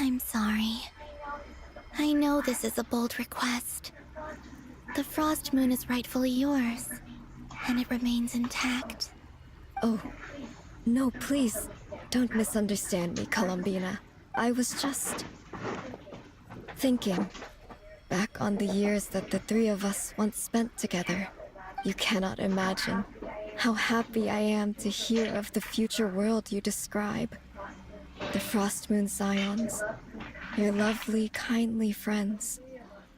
I'm sorry. I know this is a bold request. The Frost Moon is rightfully yours, and it remains intact. Oh, no, please. Don't misunderstand me, Columbina. I was just thinking back on the years that the 3 of us once spent together. You cannot imagine how happy I am to hear of the future world you describe. The Frost Moon Scions, your lovely, kindly friends.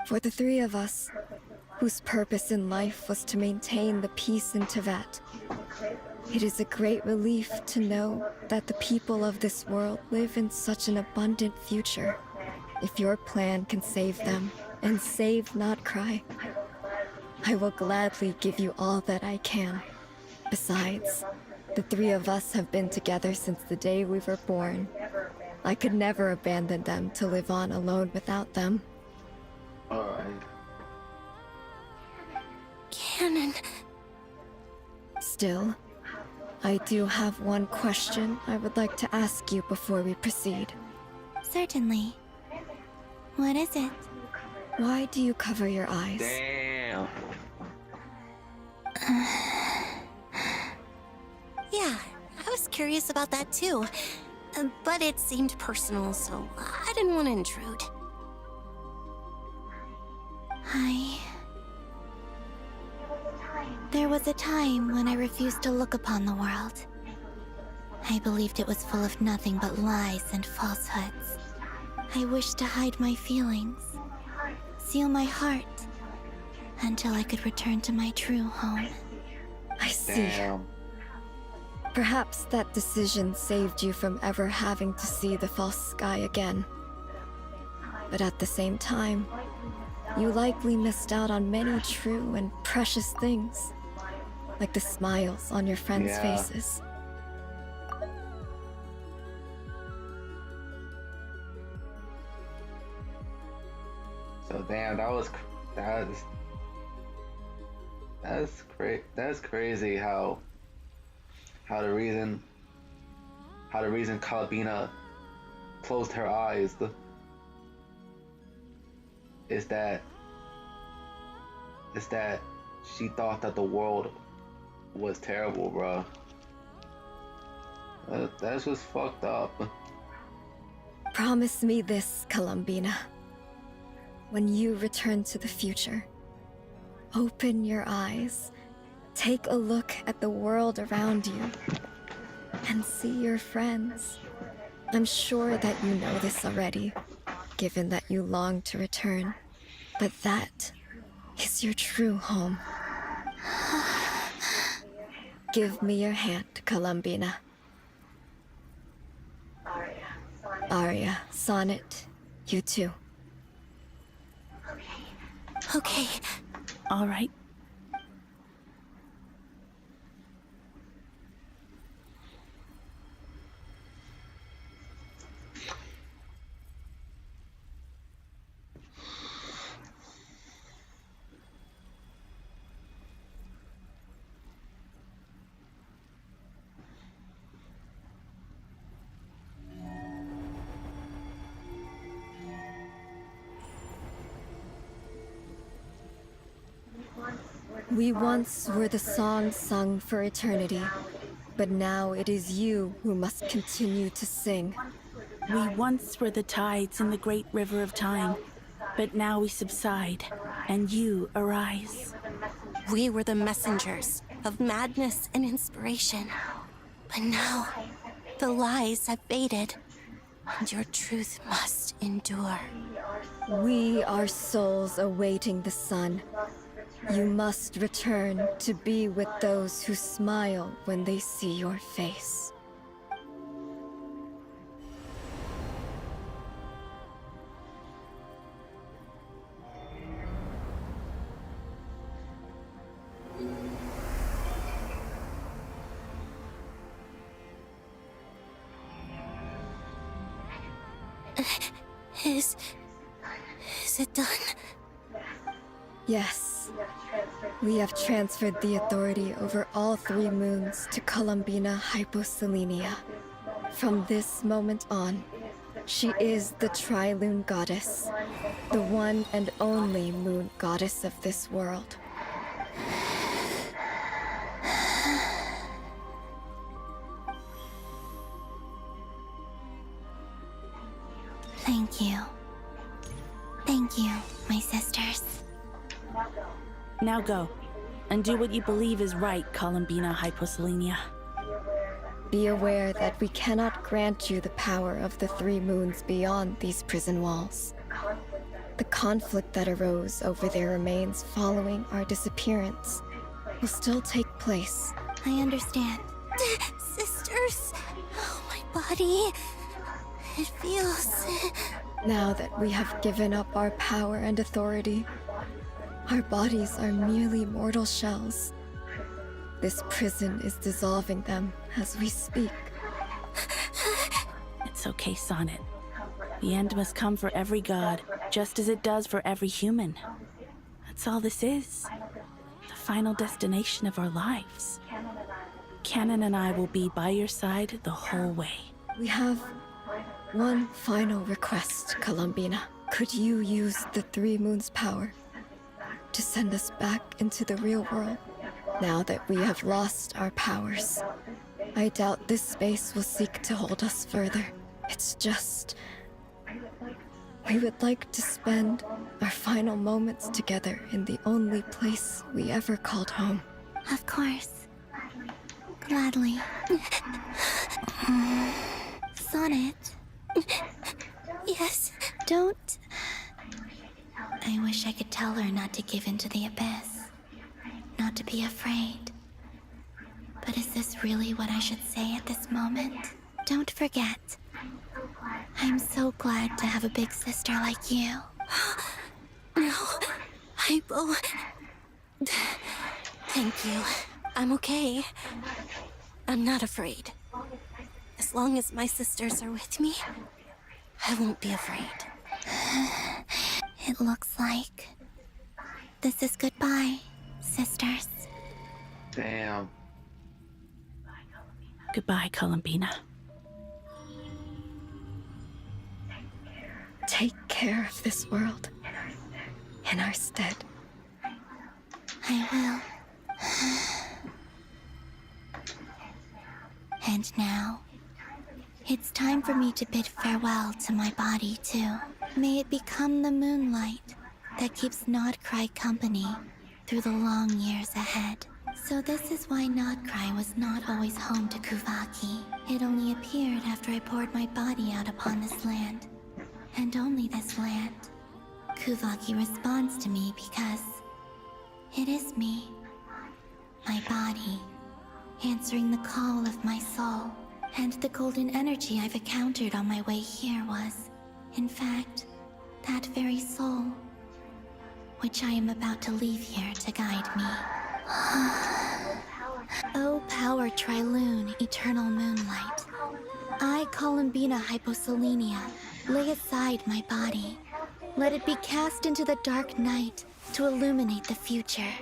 For the 3 of us, whose purpose in life was to maintain the peace in Tibet. It is a great relief to know that the people of this world live in such an abundant future. If your plan can save them, and save Nodcry, I will gladly give you all that I can. Besides, the 3 of us have been together since the day we were born. I could never abandon them to live on alone without them. Alright. Canon. Still, I do have one question I would like to ask you before we proceed. Certainly. What is it? Why do you cover your eyes? Damn. Yeah, I was curious about that too. But it seemed personal, so I didn't want to intrude. There was a time when I refused to look upon the world. I believed it was full of nothing but lies and falsehoods. I wished to hide my feelings, seal my heart, until I could return to my true home. I see. Damn. Perhaps that decision saved you from ever having to see the false sky again. But at the same time, you likely missed out on many true and precious things, like the smiles on your friends' faces. So damn, that's crazy how the reason Calabina closed her eyes is that she thought that the world was terrible, bro. That's just fucked up. Promise me this, Columbina. When you return to the future, open your eyes, take a look at the world around you, and see your friends. I'm sure that you know this already, given that you long to return, but that is your true home. Give me your hand, Columbina. Arya, Sonnet, you too. Okay. All right. We once were the song sung for eternity, but now it is you who must continue to sing. We once were the tides in the great river of time, but now we subside, and you arise. We were the messengers of madness and inspiration. But now, the lies have faded, and your truth must endure. We are souls awaiting the sun. You must return to be with those who smile when they see your face. Is it done? Yes. We have transferred the authority over all 3 moons to Columbina Hyposelenia. From this moment on, she is the Tri-Lune Goddess, the one and only moon goddess of this world. Thank you. Thank you, my sisters. Now go, and do what you believe is right, Columbina Hyposelenia. Be aware that we cannot grant you the power of the 3 moons beyond these prison walls. The conflict that arose over their remains following our disappearance will still take place. I understand. Sisters, oh, my body. It feels... Now that we have given up our power and authority, our bodies are merely mortal shells. This prison is dissolving them as we speak. It's okay, Sonnet. The end must come for every god, just as it does for every human. That's all this is. The final destination of our lives. Canon and I will be by your side the whole way. We have one final request, Columbina. Could you use the 3 moons' power to send us back into the real world? Now that we have lost our powers, I doubt this space will seek to hold us further. It's just... we would like to spend our final moments together in the only place we ever called home. Of course. Gladly. Sonnet. Yes. Don't... I wish I could tell her not to give in to the abyss. Not to be afraid. But is this really what I should say at this moment? Don't forget. I'm so glad to have a big sister like you. No, Hypo. Thank you. I'm okay. I'm not afraid. As long as my sisters are with me, I won't be afraid. It looks like this is goodbye, sisters. Damn. Goodbye, Columbina. Take care of this world in our stead. I will. And now, it's time for me to bid farewell to my body, too. May it become the moonlight that keeps Nodcry company through the long years ahead. So this is why Nodcry was not always home to Kuvaki. It only appeared after I poured my body out upon this land. And only this land. Kuvaki responds to me because it is me. My body, answering the call of my soul. And the golden energy I've encountered on my way here was, in fact, that very soul, which I am about to leave here to guide me. O power Tri-Lune, eternal moonlight. I, Columbina Hyposelenia, lay aside my body. Let it be cast into the dark night to illuminate the future.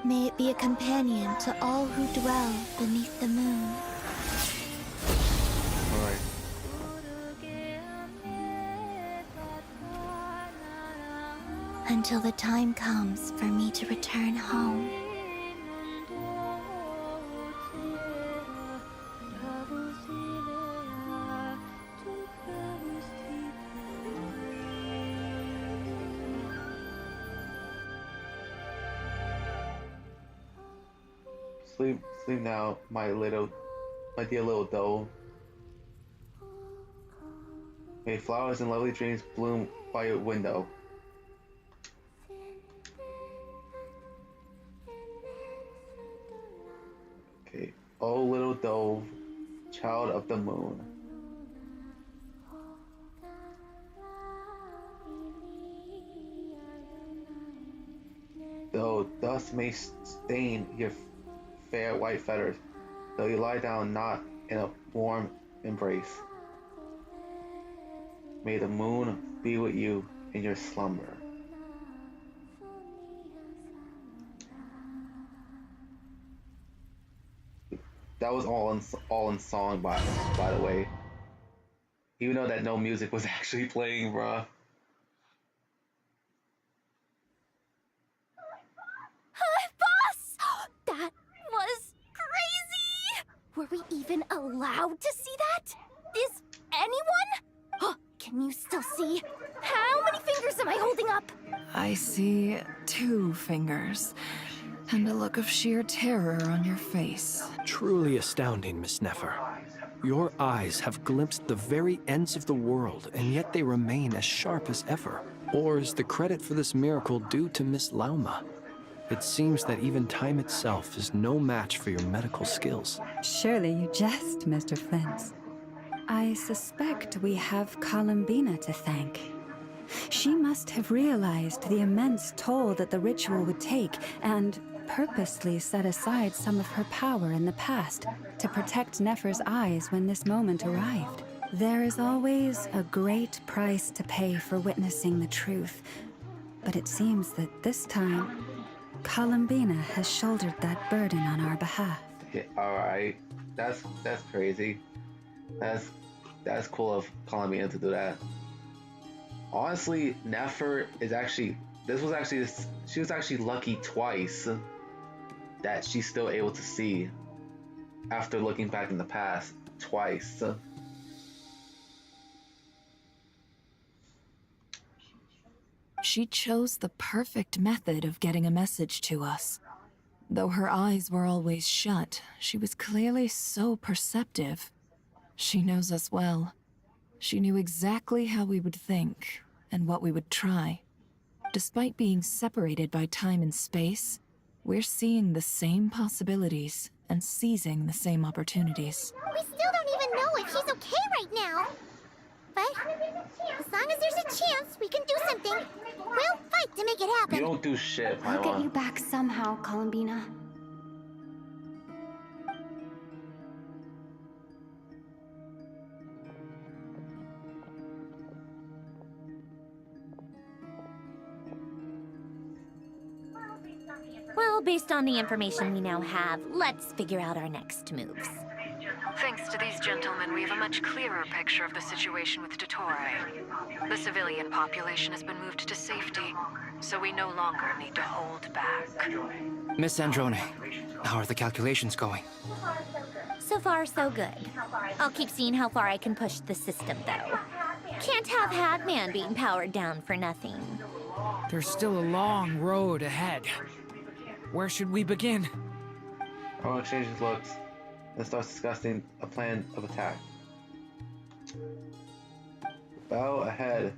May it be a companion to all who dwell beneath the moon. Alright. until the time comes for me to return home. Sleep now, my dear little doe. May flowers and lovely dreams bloom by your window. Okay. Oh, little dove, child of the moon. Though dust may stain your fair white feathers, though you lie down not in a warm embrace. May the moon be with you in your slumber. That was all in song, by the way. Even though that no music was actually playing, bruh. Boss! That was crazy! Were we even allowed to see that? Is anyone? Can you still see? How many fingers am I holding up? I see 2 fingers, and a look of sheer terror on your face. Truly astounding, Miss Nefer. Your eyes have glimpsed the very ends of the world, and yet they remain as sharp as ever. Or is the credit for this miracle due to Miss Lauma? It seems that even time itself is no match for your medical skills. Surely you jest, Mr. Flint. I suspect we have Columbina to thank. She must have realized the immense toll that the ritual would take and purposely set aside some of her power in the past to protect Nefer's eyes when this moment arrived. There is always a great price to pay for witnessing the truth, but it seems that this time, Columbina has shouldered that burden on our behalf. Yeah, alright. That's crazy. That's cool of Columbina to do that. Honestly, Nefer is actually, she was actually lucky twice that she's still able to see after looking back in the past twice. She chose the perfect method of getting a message to us. Though her eyes were always shut, she was clearly so perceptive. She knows us well. She knew exactly how we would think and what we would try. Despite being separated by time and space, we're seeing the same possibilities and seizing the same opportunities. We still don't even know if she's okay right now. But as long as there's a chance we can do something, we'll fight to make it happen. You don't do shit, I'll get you back somehow, Columbina. Well, based on the information we now have, let's figure out our next moves. Thanks to these gentlemen, we have a much clearer picture of the situation with Dottore. The civilian population has been moved to safety, so we no longer need to hold back. Miss Androne, how are the calculations going? So far, so good. I'll keep seeing how far I can push the system, though. Can't have Hadman being powered down for nothing. There's still a long road ahead. Where should we begin? Everyone exchanges looks and starts discussing a plan of attack. The battle ahead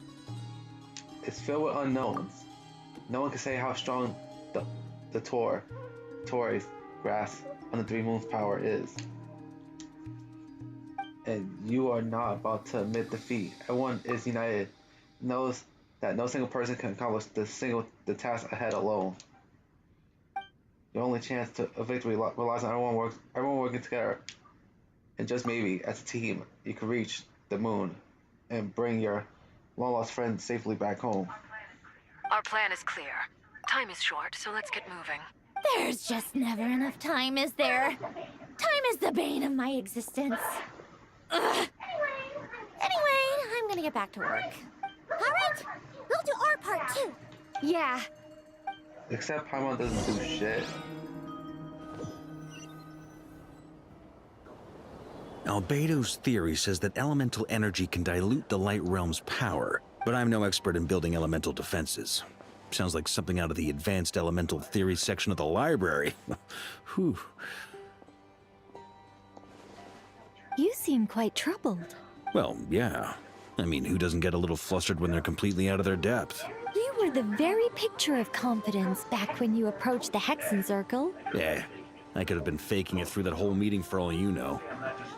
is filled with unknowns. No one can say how strong the Tory's grasp on the Three Moons' power is. And you are not about to admit defeat. Everyone is united, knows that no single person can accomplish the task ahead alone. Your only chance to a victory relies on everyone working together. And just maybe, as a team, you can reach the moon and bring your long-lost friend safely back home. Our plan is clear. Time is short, so let's get moving. There's just never enough time, is there? Time is the bane of my existence. Ugh. Anyway, I'm gonna get back to work. All right, we'll do our part too. Yeah. Except Paimon doesn't do shit. Albedo's theory says that elemental energy can dilute the light realm's power, but I'm no expert in building elemental defenses. Sounds like something out of the advanced elemental theory section of the library. Whew. You seem quite troubled. Well, yeah. I mean, who doesn't get a little flustered when they're completely out of their depth? You were the very picture of confidence back when you approached the Hexen Circle. Yeah, I could have been faking it through that whole meeting for all you know.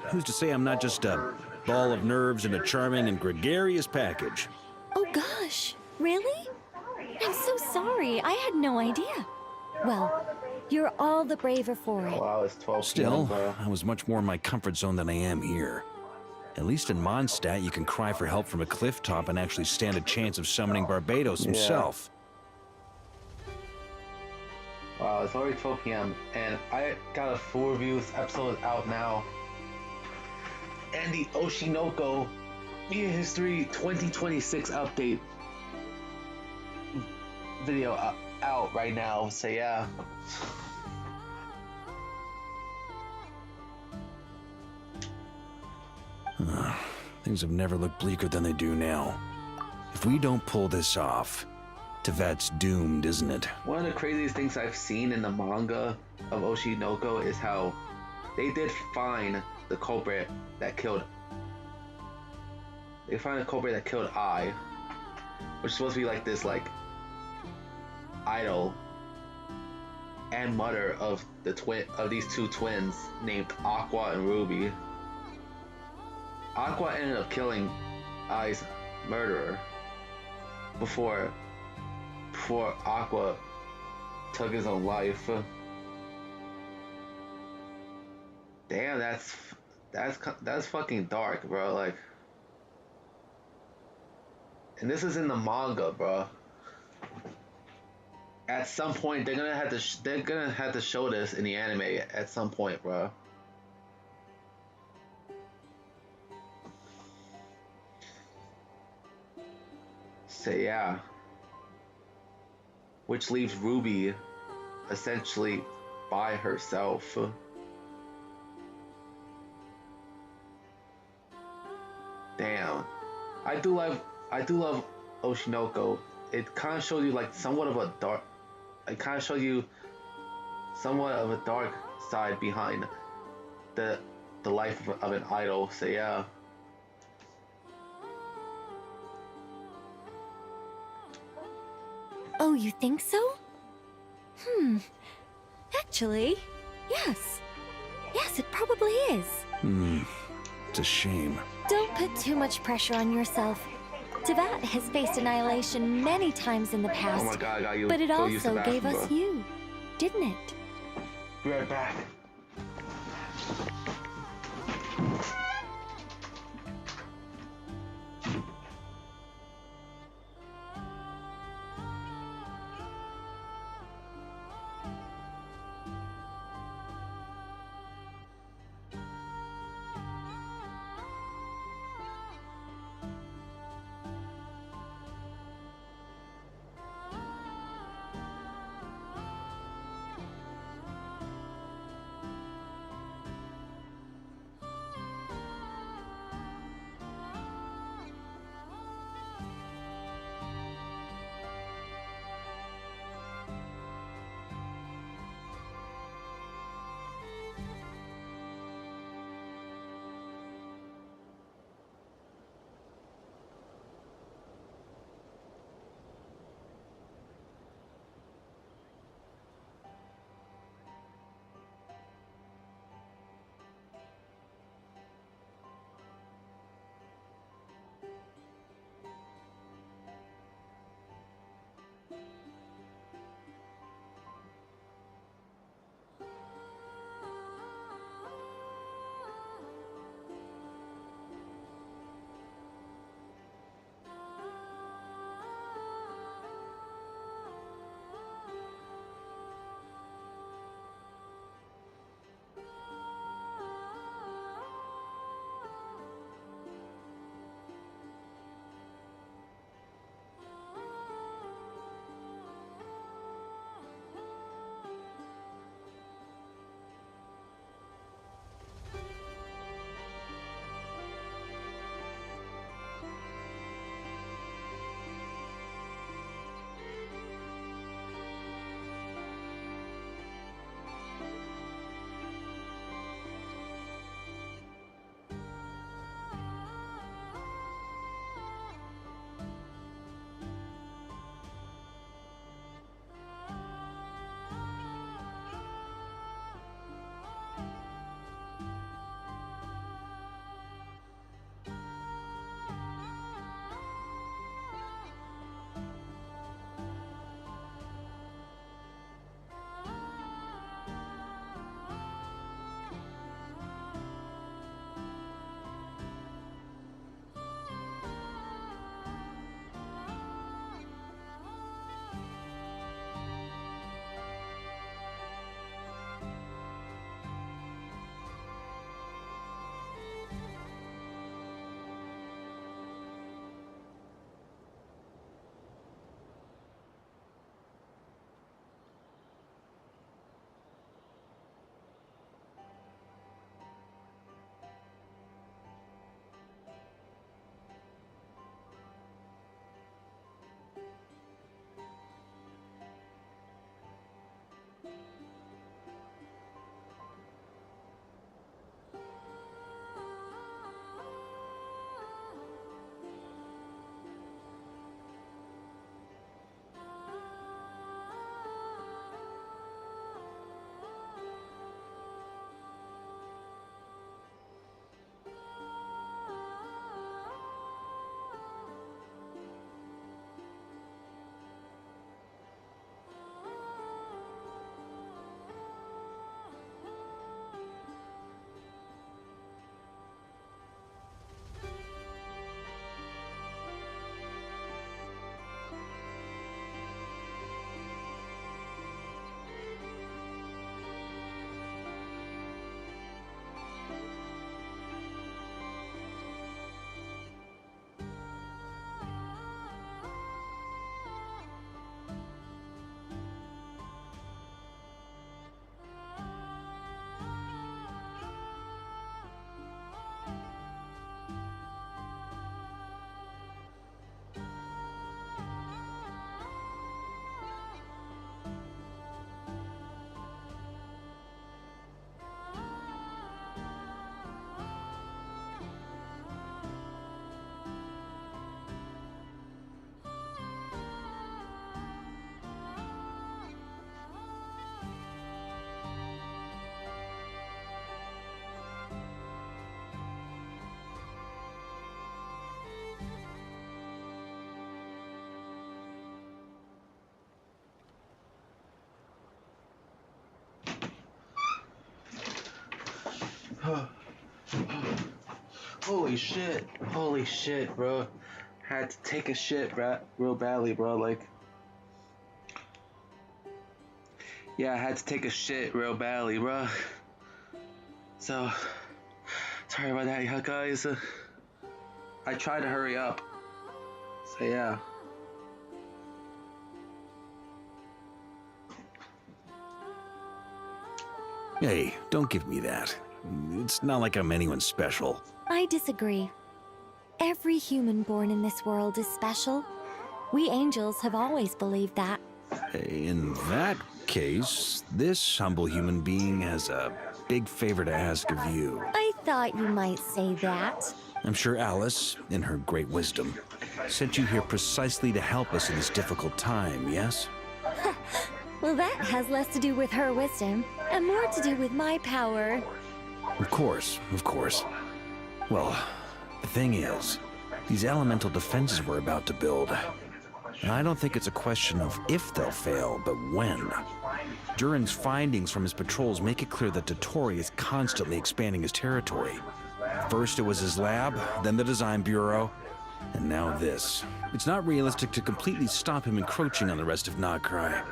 Who's to say I'm not just a ball of nerves in a charming and gregarious package? Oh gosh, really? I'm so sorry, I had no idea. Well, you're all the braver for it. Wow, it's 12 Still, p.m., I was much more in my comfort zone than I am here. At least in Mondstadt, you can cry for help from a cliff top and actually stand a chance of summoning Barbados himself. Wow, it's already 12 p.m. and I got a full review. This episode is out now. And the Oshinoko Media History 2026 update video out right now. So yeah. Things have never looked bleaker than they do now. If we don't pull this off, Tevat's doomed, isn't it? One of the craziest things I've seen in the manga of Oshinoko is how they did find the culprit that killed. They find a culprit that killed Ai, which is supposed to be like this idol and mother of these two twins named Aqua and Ruby. Aqua ended up killing Ai's murderer before Aqua took his own life. Damn, that's fucking dark, bro. Like, and this is in the manga, bro. At some point, they're gonna have to show this in the anime at some point, bro. So yeah, which leaves Ruby essentially by herself. Damn, I do love Oshinoko. It kind of shows you like somewhat of a dark. It kind of shows you somewhat of a dark side behind the life of an idol. So yeah. Oh, you think so? Actually, yes. Yes, it probably is. It's a shame. Don't put too much pressure on yourself. Tevat has faced annihilation many times in the past. Oh my God, I got you. But it also gave us you, didn't it? Be right back. Holy shit, bro. Had to take a shit, real badly, bro. Like, yeah, I had to take a shit real badly, bro. So, sorry about that, yeah, guys. I tried to hurry up. So, yeah. Hey, don't give me that. It's not like I'm anyone special. I disagree. Every human born in this world is special. We angels have always believed that. In that case, this humble human being has a big favor to ask of you. I thought you might say that. I'm sure Alice, in her great wisdom, sent you here precisely to help us in this difficult time, yes? Well, that has less to do with her wisdom and more to do with my power. Of course, of course. Well, the thing is, these elemental defenses we're about to build, I don't think it's a question of if they'll fail, but when. Durin's findings from his patrols make it clear that Dottore is constantly expanding his territory. First it was his lab, then the design bureau, and now this. It's not realistic to completely stop him encroaching on the rest of Nagrai.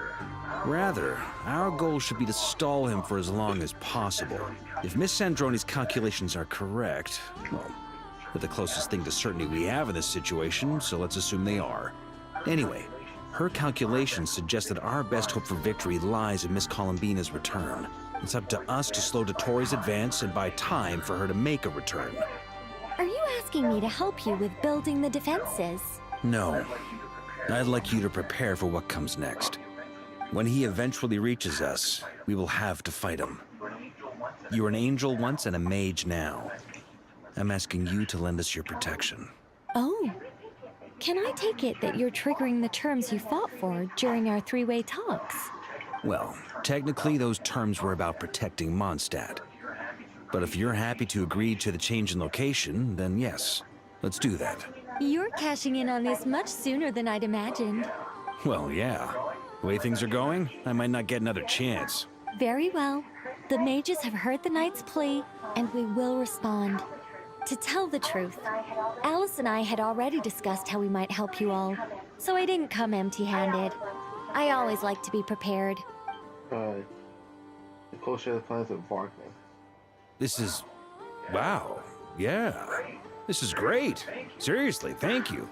Rather, our goal should be to stall him for as long as possible. If Miss Sandroni's calculations are correct, well, they're the closest thing to certainty we have in this situation, so let's assume they are. Anyway, her calculations suggest that our best hope for victory lies in Miss Columbina's return. It's up to us to slow Dottore's advance and buy time for her to make a return. Are you asking me to help you with building the defenses? No. I'd like you to prepare for what comes next. When he eventually reaches us, we will have to fight him. You were an angel once and a mage now. I'm asking you to lend us your protection. Oh. Can I take it that you're triggering the terms you fought for during our three-way talks? Well, technically those terms were about protecting Mondstadt. But if you're happy to agree to the change in location, then yes, let's do that. You're cashing in on this much sooner than I'd imagined. Well, yeah. The way things are going, I might not get another chance. Very well. The mages have heard the knight's plea, and we will respond. To tell the truth, Alice and I had already discussed how we might help you all, so I didn't come empty-handed. I always like to be prepared. The co-share the plans with Varkman. This is... wow. Yeah. This is great. Seriously, thank you.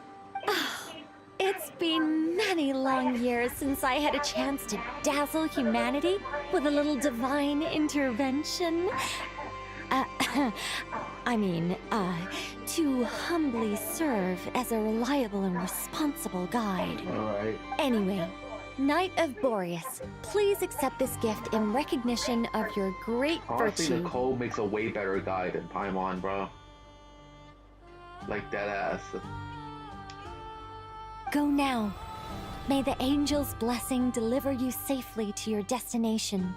It's been many long years since I had a chance to dazzle humanity with a little divine intervention. To humbly serve as a reliable and responsible guide. Alright. Anyway, Knight of Boreas, please accept this gift in recognition of your great Honestly, virtue. Nicole makes a way better guide than Paimon, bro. Like, dead ass. Go now. May the angel's blessing deliver you safely to your destination.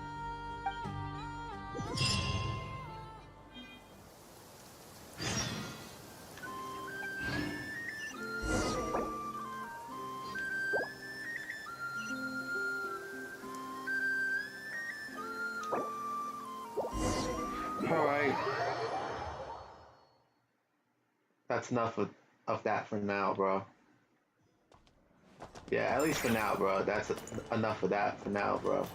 Alright. That's enough of that for now, bro. Yeah, at least for now, bro. That's enough of that for now, bro.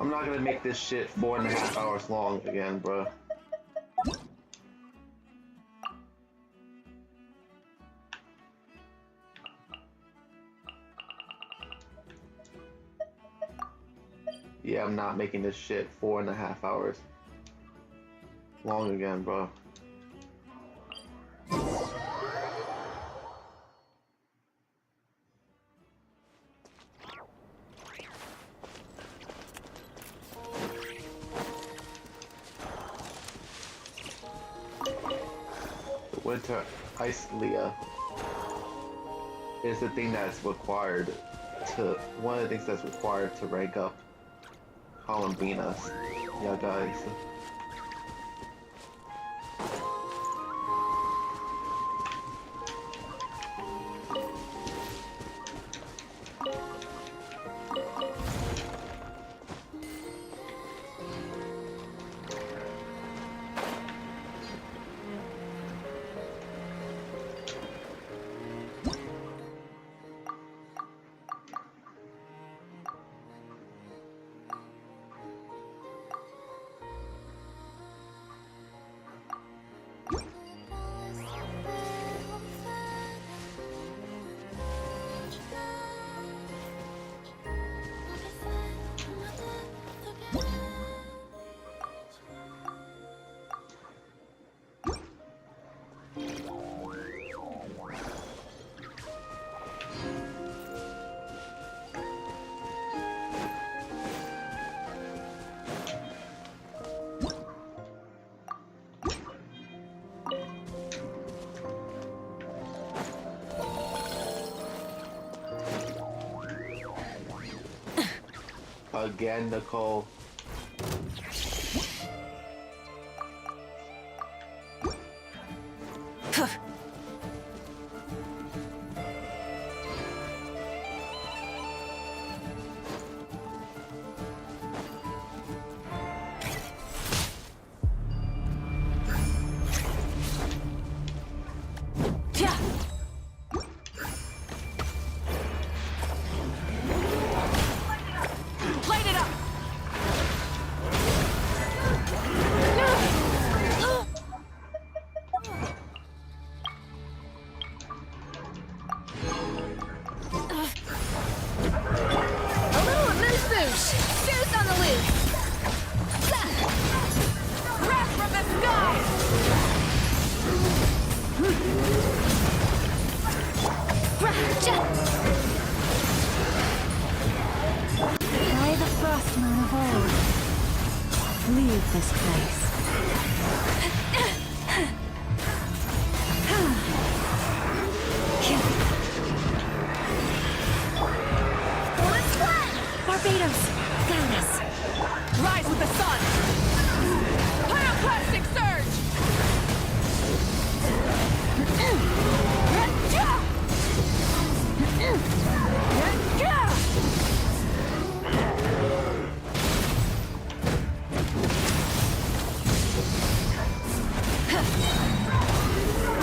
I'm not gonna make this shit 4.5 hours long again, bro. Yeah, I'm not making this shit 4.5 hours long again, bro. The Winter Ice Leah is the thing that's required one of the things that's required to rank up Columbina. Yeah, guys. Again, Nicole. Leave this place. Barbados, guide us. Rise with the sun! Pyroclastic surge!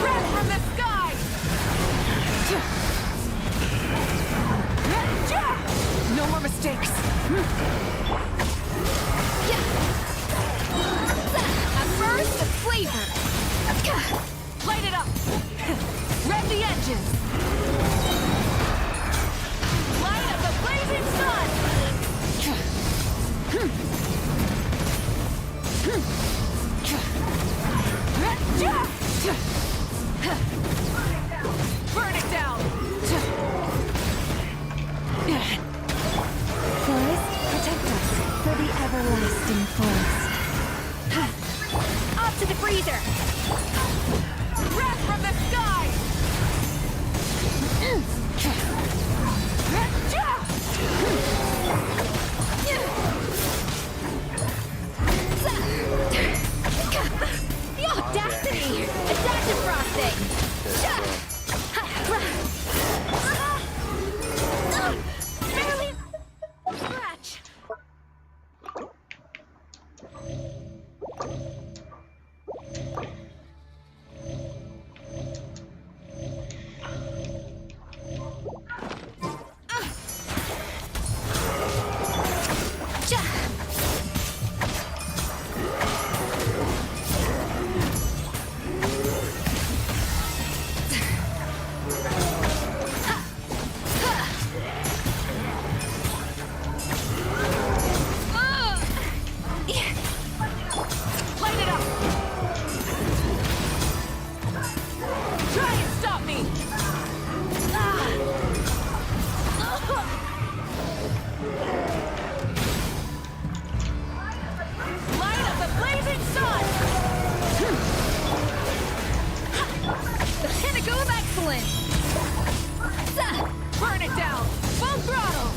Red from the sky! No more mistakes! A burst of flavor! Light it up! Rev the engines! Light of the blazing sun! Burn it down! Forest, protect us for the everlasting forest. Up to the freezer! Breath from the sky! The audacity! Adaptive frosting! Barely scratch! Light it up! Try and stop me! Light of the blazing sun! The pinnacle of excellence! Burn it down! Full throttle!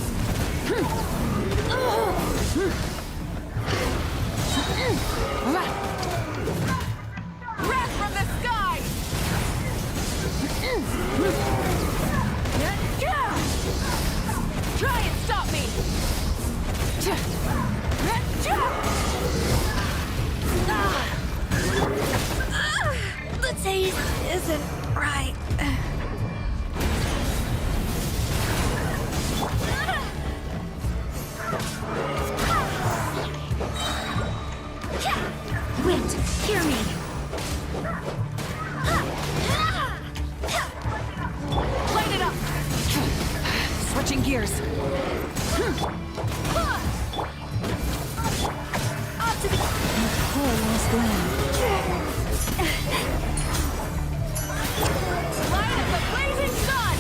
Breath from the sky! Try and stop me! The taste isn't right. Wind, hear me. Light it up! Switching gears. Up to the Poor lost land. Light of the blazing sun!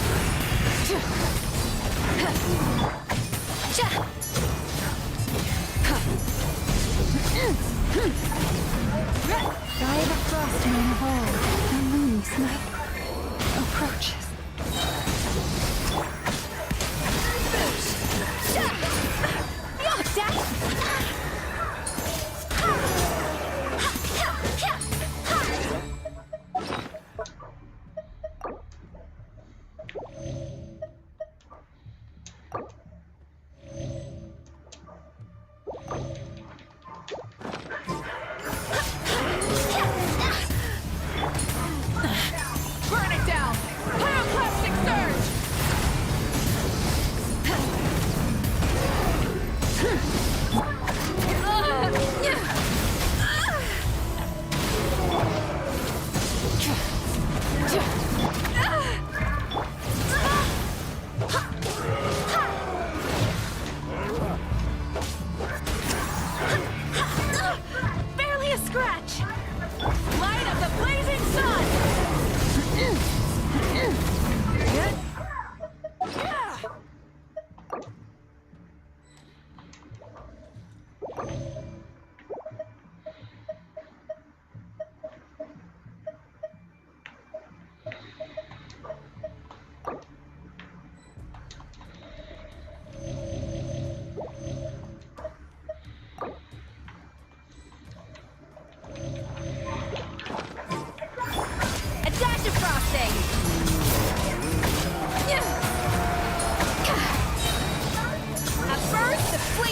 By the frost moon of old, the moon's night approaches. The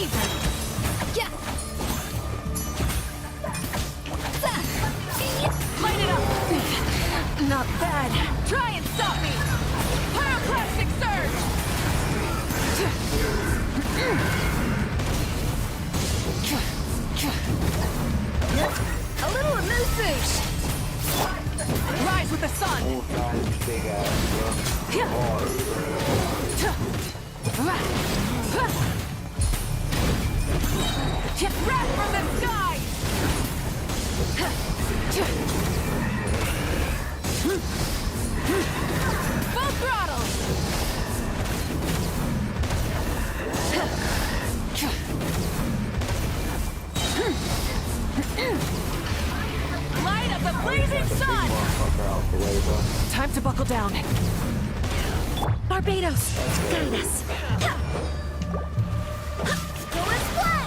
flavor! Yeah! Light it up! Not bad. Try and stop me! Pyroclastic surge! A little amuse-bouche! Rise with the sun! Oh god, big ass, bro. Wrath from the sky! Full throttle! Light of the blazing sun! Time to buckle down. Barbados, guide us. Go and play!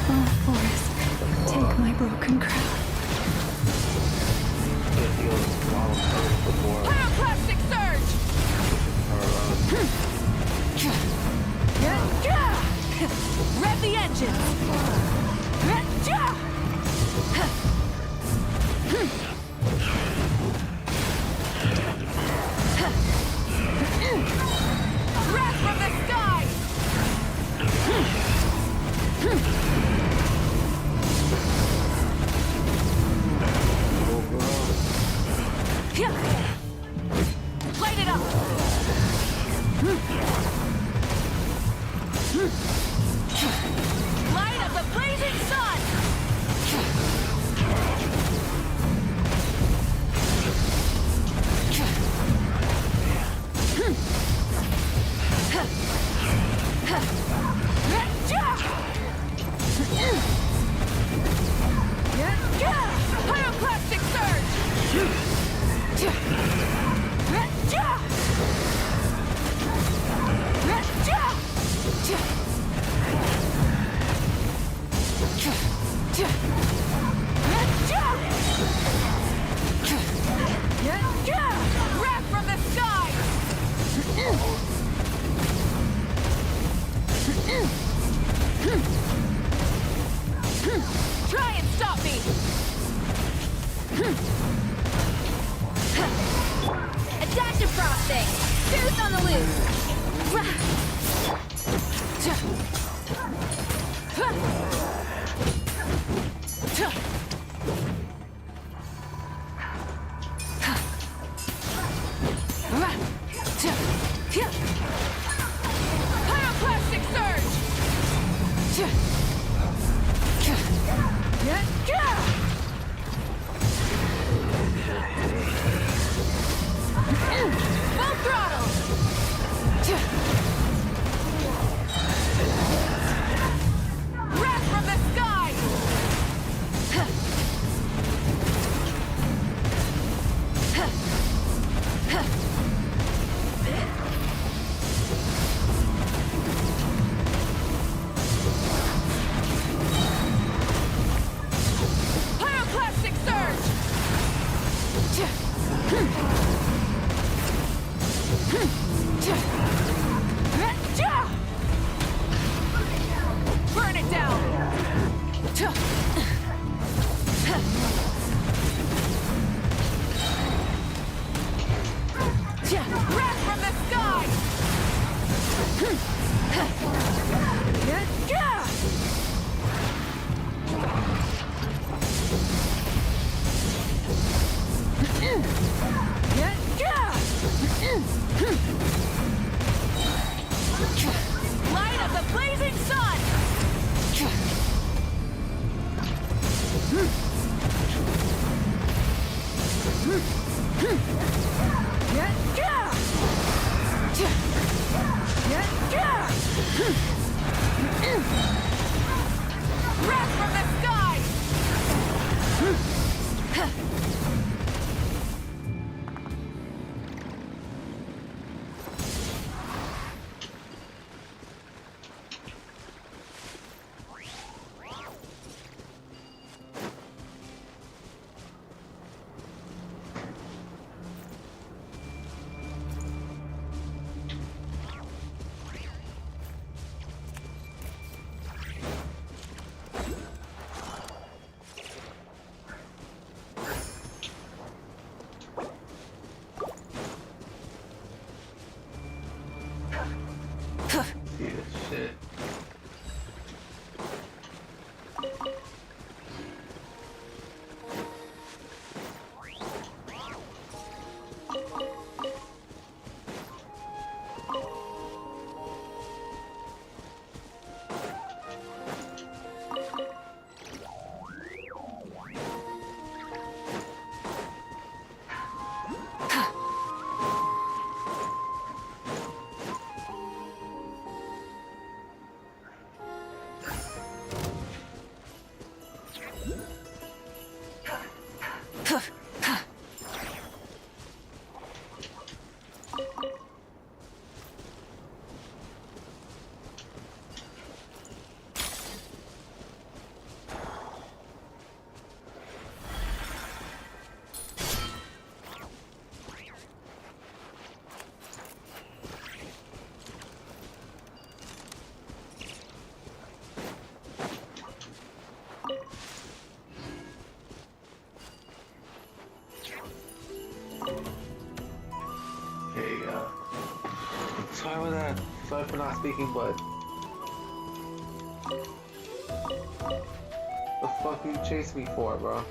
Oh, Forest, take my broken crown. Pyroclastic surge! Rev the engines! Wrath from the sky! Light it up! Light of the blazing sun! Pyroclastic Wrath from the sky! Try and stop me! A dash of frosting! Tooth on the loose! Pyroclastic surge! Full throttle! Wrath from the sky! Pyroclastic surge! Burn it down! Wrath from the sky! Light of the blazing sun! Wrath from the sky! There you go. Sorry for that. Sorry for not speaking, but the fuck you chase me for, bro?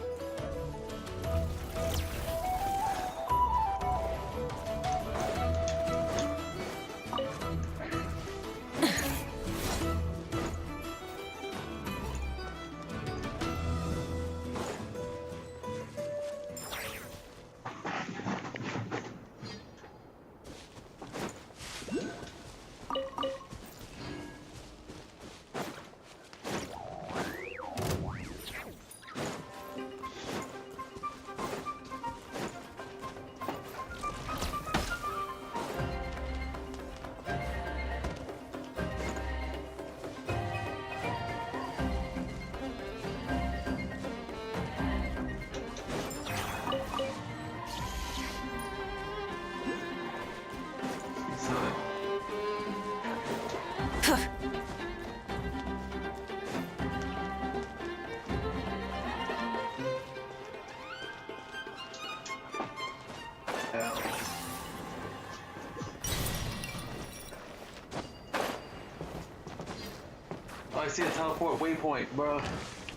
I see a teleport waypoint, bro.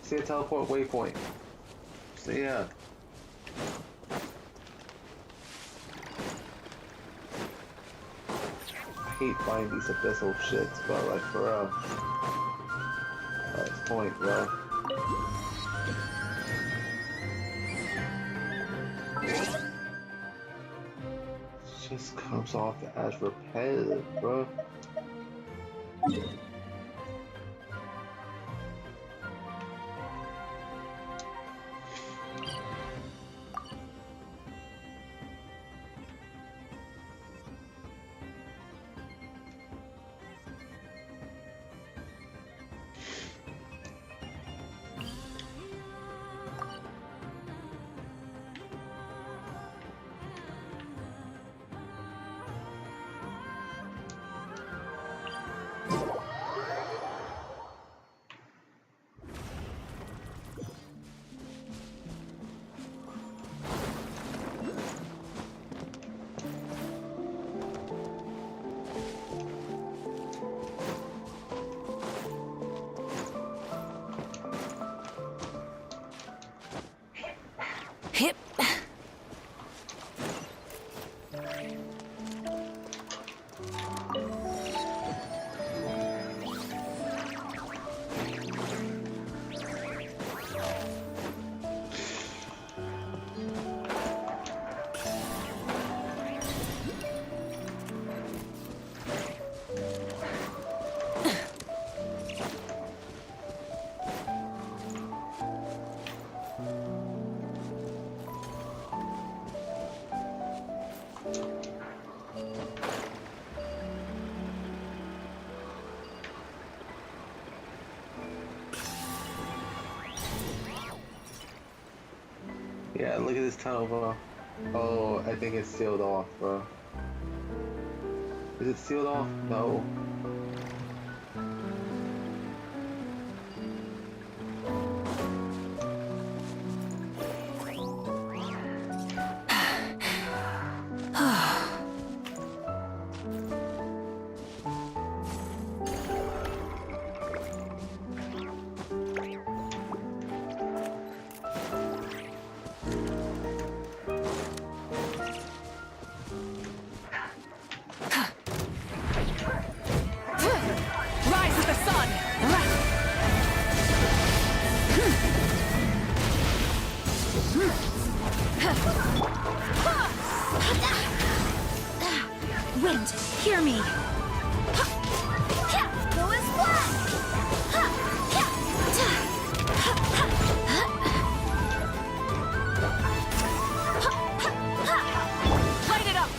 See a teleport waypoint. So yeah. I hate buying these abyssal shits, bro. Like for real. That's the point, bro. It just comes off as repetitive, bro. Hip. Yeah, look at this tunnel, bro. Oh, I think it's sealed off, bro. Is it sealed off? No. Wind, hear me. Go as black. Light it up.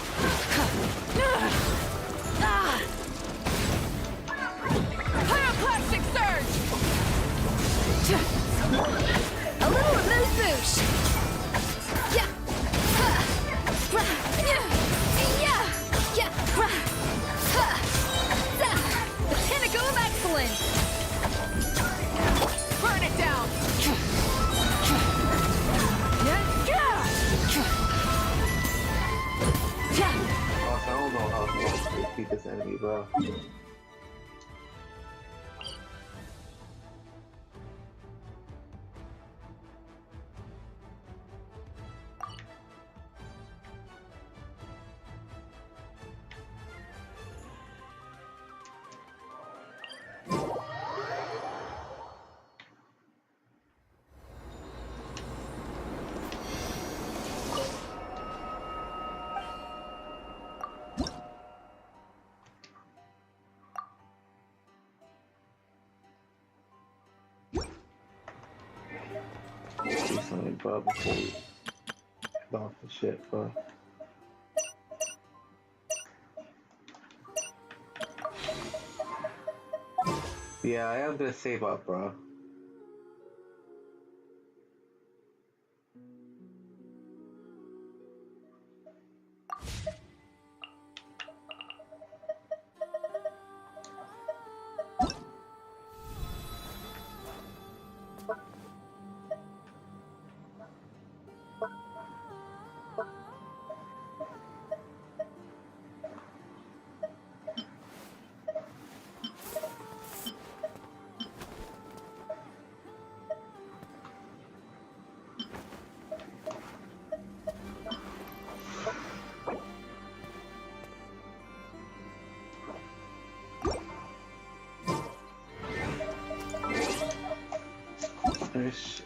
Pyroclastic surge. A little amuse-bouche. The pinnacle of excellence! Burn it down! I don't know how to defeat this enemy, bro. Do something, bro, before we head off the shit, bro. Yeah, I am gonna save up, bro.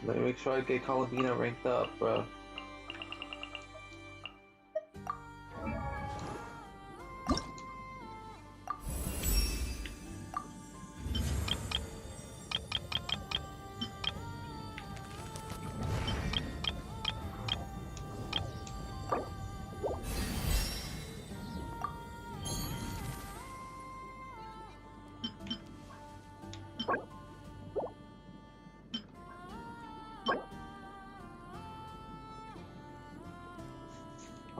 Let me make sure I get Columbina ranked up, bro.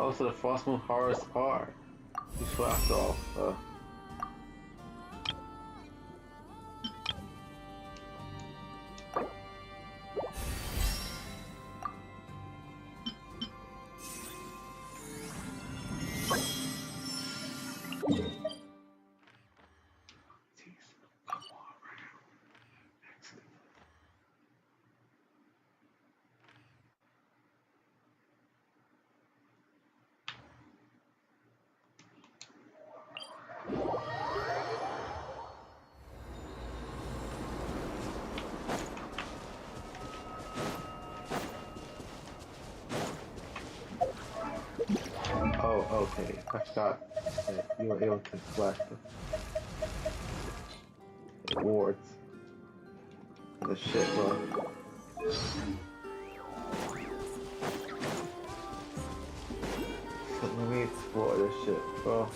Oh, so the Frostmoon Horror Scar. You slapped off. Oh, okay. I forgot that you were able to collect the rewards for the shit, bro. So let me explore this shit, bro.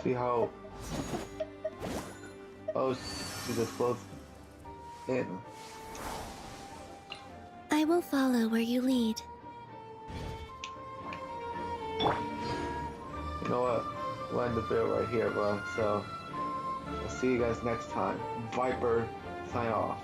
See how... Oh, she just floats in. I will follow where you lead. You know what? We'll end the video right here, bro. So, I'll see you guys next time. Viper, sign off.